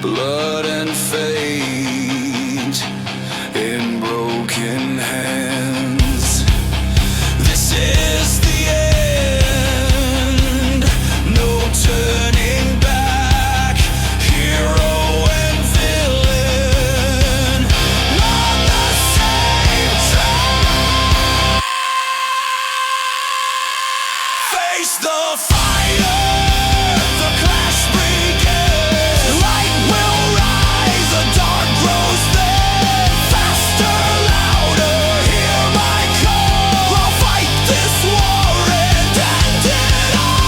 blood and fate in broken hands. This is the end, no turning back. Hero and villain on the same track. Face the fire, the clash begins. Light will rise, the dark grows thin. Faster, louder, hear my call. I'll fight this war and end it all.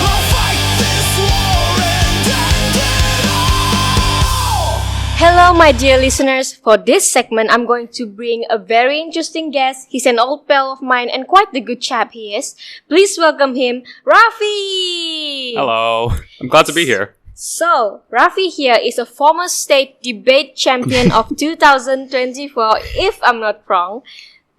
I'll fight this war and end it all. Hello, my dear listeners. For this segment, I'm going to bring a very interesting guest. He's an old pal of mine and quite the good chap he is. Please welcome him, Rafi! Hello. I'm glad to be here. So, Rafi here is a former state debate champion of 2024, if I'm not wrong.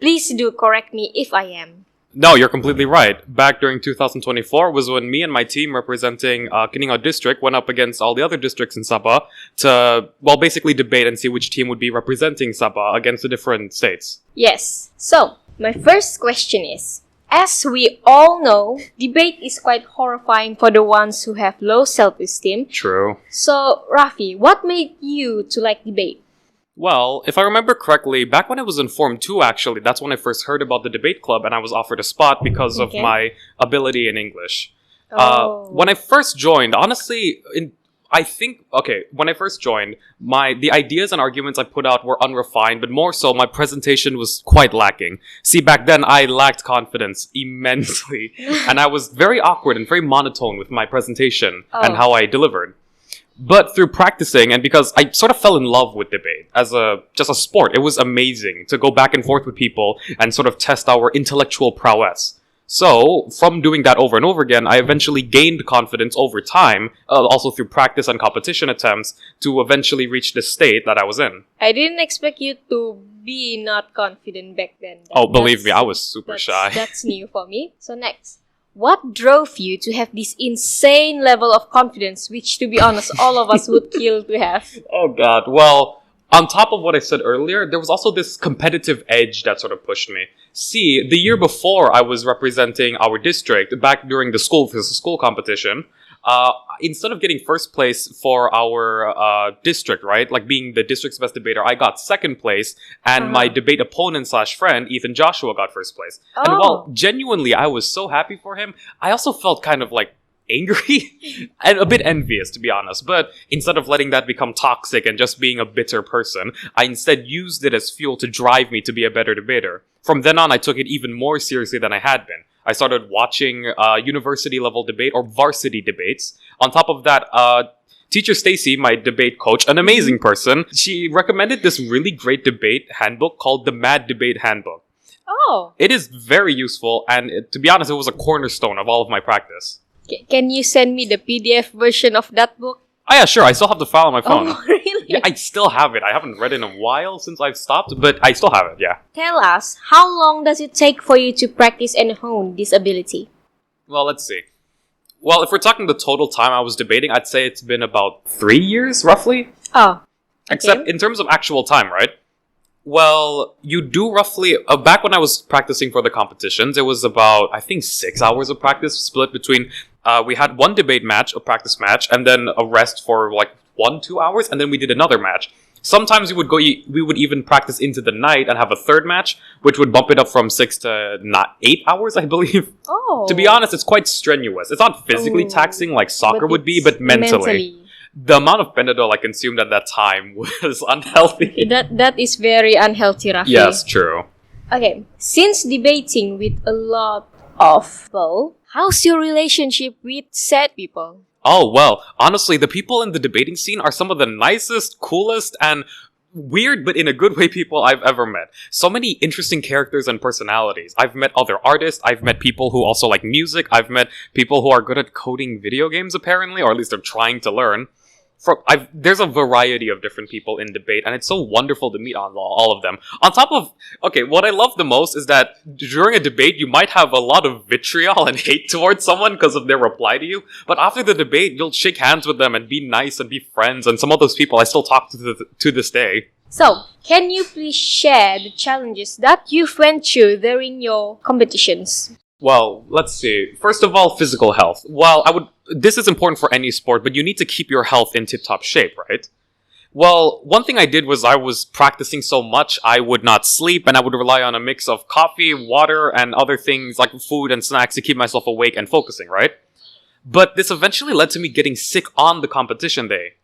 Please do correct me if I am. No, you're completely right. Back during 2024 was when me and my team representing Keningau District went up against all the other districts in Sabah to, well, basically debate and see which team would be representing Sabah against the different states. Yes. So, my first question is, as we all know, debate is quite horrifying for the ones who have low self-esteem. True. So, Rafi, what made you to like debate? Well, if I remember correctly, back when I was in Form 2, actually, that's when I first heard about the debate club and I was offered a spot because of Okay. my ability in English. Oh. When I first joined, honestly, when I first joined, the ideas and arguments I put out were unrefined, but more so, my presentation was quite lacking. See, back then, I lacked confidence immensely, and I was very awkward and very monotone with my presentation and Oh. how I delivered. But through practicing, and because I sort of fell in love with debate as just a sport, it was amazing to go back and forth with people and sort of test our intellectual prowess. So, from doing that over and over again, I eventually gained confidence over time, also through practice and competition attempts, to eventually reach the state that I was in. I didn't expect you to be not confident back then. Oh, believe me, That's- I was super that's- shy. That's new for me. So next, what drove you to have this insane level of confidence, which to be honest, all of us would kill to have? Oh god. Well, on top of what I said earlier, there was also this competitive edge that sort of pushed me. See, the year before I was representing our district, back during the school competition, instead of getting first place for our district, right, like being the district's best debater, I got second place, and my debate opponent / friend, Ethan Joshua, got first place. And while genuinely I was so happy for him, I also felt kind of like angry and a bit envious, to be honest. But instead of letting that become toxic and just being a bitter person, I instead used it as fuel to drive me to be a better debater. From then on, I took it even more seriously than I had been. I started watching university level debate or varsity debates. On top of that, Teacher Stacy, my debate coach, an amazing person, she recommended this really great debate handbook called the Mad Debate Handbook. Oh, It is very useful, and to be honest, it was a cornerstone of all of my practice. can you send me the PDF version of that book? Oh yeah, sure. I still have the file on my phone. Oh, really? Yeah, I still have it. I haven't read it in a while since I've stopped, but I still have it, yeah. Tell us, how long does it take for you to practice and hone this ability? Well, let's see. Well, if we're talking the total time I was debating, I'd say it's been about 3 years, roughly. Oh, Except in terms of actual time, right? Well, you do roughly... back when I was practicing for the competitions, it was about, I think, 6 hours of practice split between... we had one debate match, a practice match, and then a rest for like 1-2 hours, and then we did another match. Sometimes we would even practice into the night and have a third match, which would bump it up from 6 to 8 hours, I believe. Oh. To be honest, it's quite strenuous. It's not physically taxing like soccer would be, but mentally. The amount of Benadryl I consumed at that time was unhealthy. That is very unhealthy, Rafi. Yes, true. Okay, since debating with a lot of people, how's your relationship with sad people? Oh, well, honestly, the people in the debating scene are some of the nicest, coolest, and weird, but in a good way, people I've ever met. So many interesting characters and personalities. I've met other artists, I've met people who also like music, I've met people who are good at coding video games, apparently, or at least they're trying to learn. there's a variety of different people in debate, and it's so wonderful to meet all of them. On top of, okay, what I love the most is that during a debate, you might have a lot of vitriol and hate towards someone because of their reply to you, but after the debate, you'll shake hands with them and be nice and be friends, and some of those people I still talk to this day. So, can you please share the challenges that you've went through during your competitions? Well, let's see. First of all, physical health. Well, this is important for any sport, but you need to keep your health in tip-top shape, right? Well, one thing I did was I was practicing so much, I would not sleep, and I would rely on a mix of coffee, water, and other things like food and snacks to keep myself awake and focusing, right? But this eventually led to me getting sick on the competition day,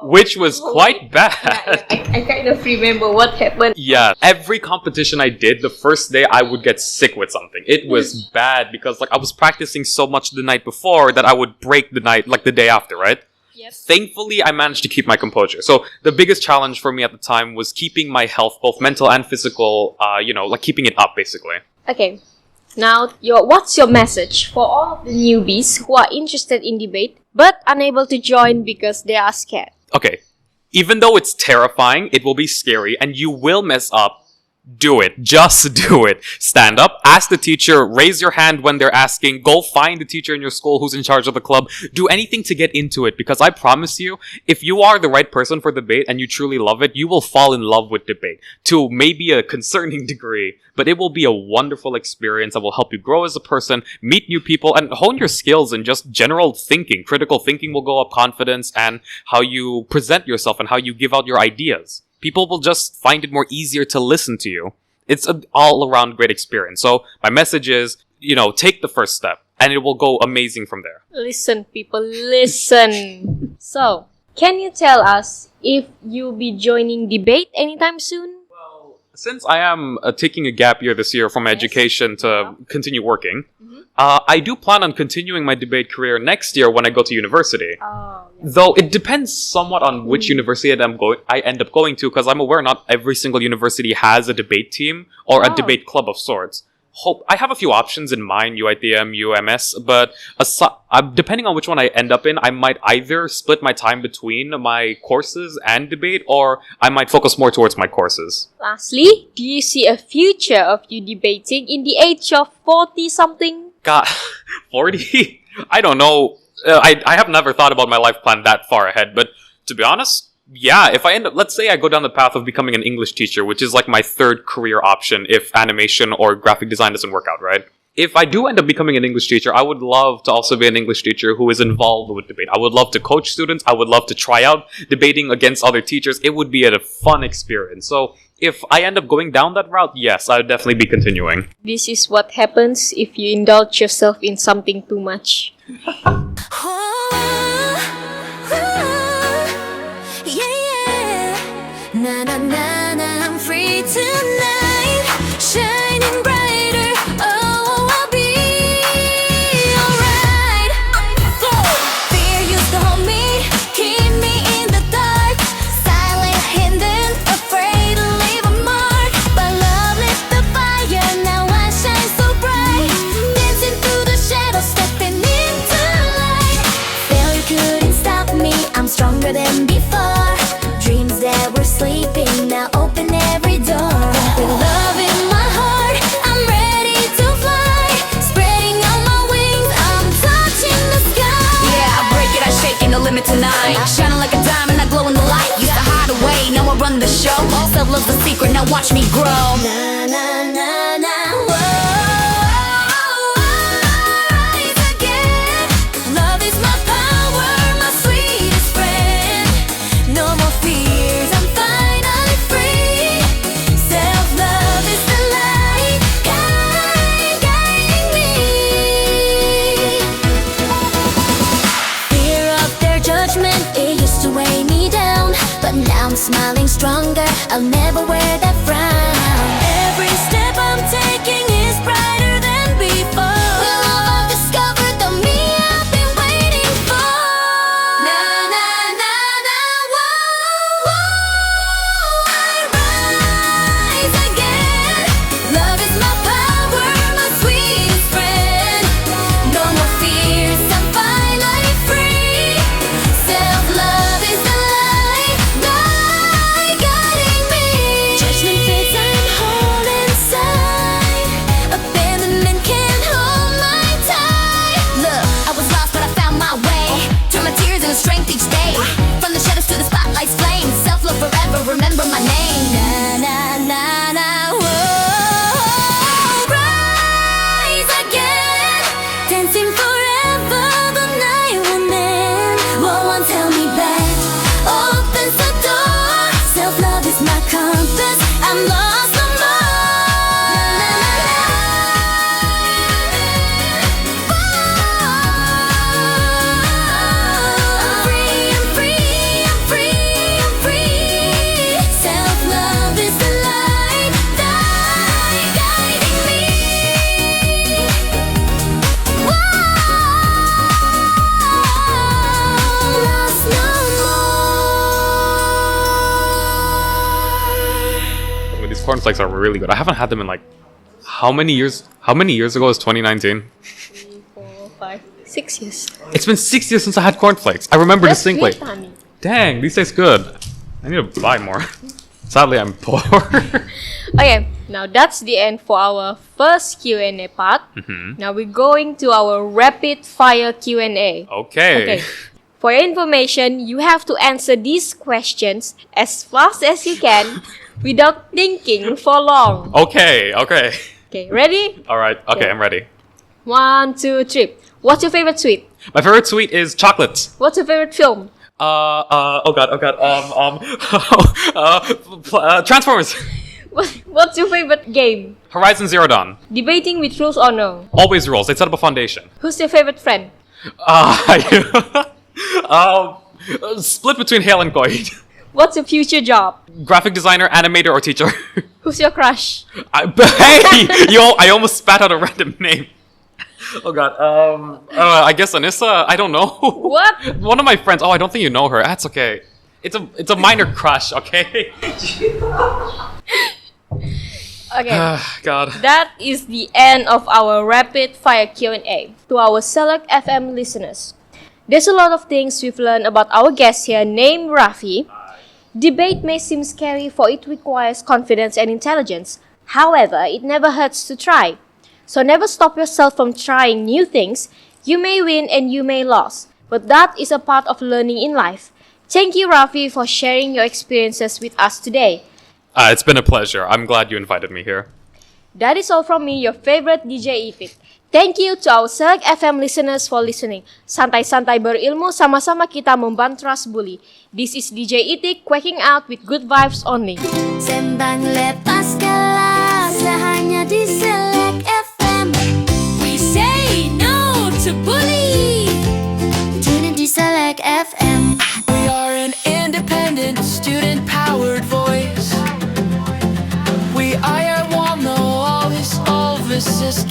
which was quite bad. I kind of remember what happened. Yeah, every competition I did, the first day I would get sick with something. It was bad because I was practicing so much the night before that I would break the night, the day after, right? Yep. Thankfully, I managed to keep my composure. So the biggest challenge for me at the time was keeping my health, both mental and physical, keeping it up, basically. Okay, now what's your message for all of the newbies who are interested in debate but unable to join because they are scared? Okay, even though it's terrifying, it will be scary, and you will mess up, do it. Just do it. Stand up, ask the teacher, raise your hand when they're asking, go find the teacher in your school who's in charge of the club. Do anything to get into it, because I promise you, if you are the right person for debate and you truly love it, you will fall in love with debate to maybe a concerning degree. But it will be a wonderful experience that will help you grow as a person, meet new people, and hone your skills in just general thinking. Critical thinking will go up, confidence, and how you present yourself and how you give out your ideas. People will just find it more easier to listen to you. It's an all-around great experience. So my message is, take the first step, and it will go amazing from there. Listen, people, listen. So, can you tell us if you'll be joining debate anytime soon? Since I am taking a gap year this year from education to continue working, I do plan on continuing my debate career next year when I go to university. Though it depends somewhat on which university I end up going to, because I'm aware not every single university has a debate team or a debate club of sorts. I have a few options in mind, UITM, UMS, but depending on which one I end up in, I might either split my time between my courses and debate, or I might focus more towards my courses. Lastly, do you see a future of you debating in the age of 40-something? God, 40? I don't know. I have never thought about my life plan that far ahead, but to be honest, yeah, if I let's say I go down the path of becoming an English teacher, which is my third career option if animation or graphic design doesn't work out, right? If I do end up becoming an English teacher, I would love to also be an English teacher who is involved with debate. I would love to coach students. I would love to try out debating against other teachers. It would be a fun experience. So if I end up going down that route, yes, I would definitely be continuing. This is what happens if you indulge yourself in something too much. Na na na na, I'm free tonight, shining brighter. Oh, I'll be alright. Fear used to hold me, keep me in the dark, silent, hidden, afraid to leave a mark. But love lit the fire, now I shine so bright, dancing through the shadows, stepping into light. Failure couldn't stop me, I'm stronger than before. Dreams that were sleeping now open every door. With love in my heart, I'm ready to fly, spreading out my wings, I'm touching the sky. Yeah, I break it, I shake it, no limit tonight. Shining like a diamond, I glow in the light. Used to hide away, now I run the show. Self-love's the secret, now watch me grow. Na na na na, whoa. Rise again. Love is my power, my sweetest friend. No more fears, I'm finally free. Self-love is the light, guiding me. Fear of their judgment, it used to weigh me down, but now I'm smiling stronger, I'll never wear that frown. Every step I'm taking is brighter than before. With love I've discovered the me I've been waiting for. Na na na na, whoa, I rise again. Love is my power, my sweetest friend. No more fears, I'm finally free. Self-love is the compass, I'm lost no These cornflakes are really good. I haven't had them in like how many years? How many years ago is 2019? 4, 5, 6 years. It's been 6 years since I had cornflakes. I remember That's distinctly. great, honey. Dang, these taste good. I need to buy more. Sadly, I'm poor. Okay, now that's the end for our first Q&A part. Now we're going to our rapid fire Q&A. Okay. Okay. For your information, you have to answer these questions as fast as you can without thinking for long. Okay. Okay. Okay, ready? All right. Okay, Okay. I'm ready. 1, 2, 3. What's your favorite sweet? My favorite sweet is chocolate. What's your favorite film? Oh god. Transformers. What's your favorite game? Horizon Zero Dawn. Debating with rules or no? Always rules. They set up a foundation. Who's your favorite friend? Split between Hale and Coit. What's your future job? Graphic designer, animator, or teacher. Who's your crush? Hey! I almost spat out a random name. Oh god. I guess Anissa. I don't know. What? One of my friends. Oh, I don't think you know her. That's okay. It's a minor crush. Okay. Okay. God. That is the end of our rapid fire Q&A. To our Select FM listeners, there's a lot of things we've learned about our guest here named Rafi. Debate may seem scary for it requires confidence and intelligence. However, it never hurts to try. So never stop yourself from trying new things. You may win and you may lose, but that is a part of learning in life. Thank you, Rafi, for sharing your experiences with us today. It's been a pleasure. I'm glad you invited me here. That is all from me, your favorite DJ Itik. Thank you to our Select FM listeners for listening. Santai-santai berilmu, sama-sama kita membantras bully. This is DJ Itik quacking out with good vibes only. Sembang lepas kelas hanya di Select FM. We say no to bully. Tune in di Select FM. We are an independent, student-powered voice. We are one, know all this is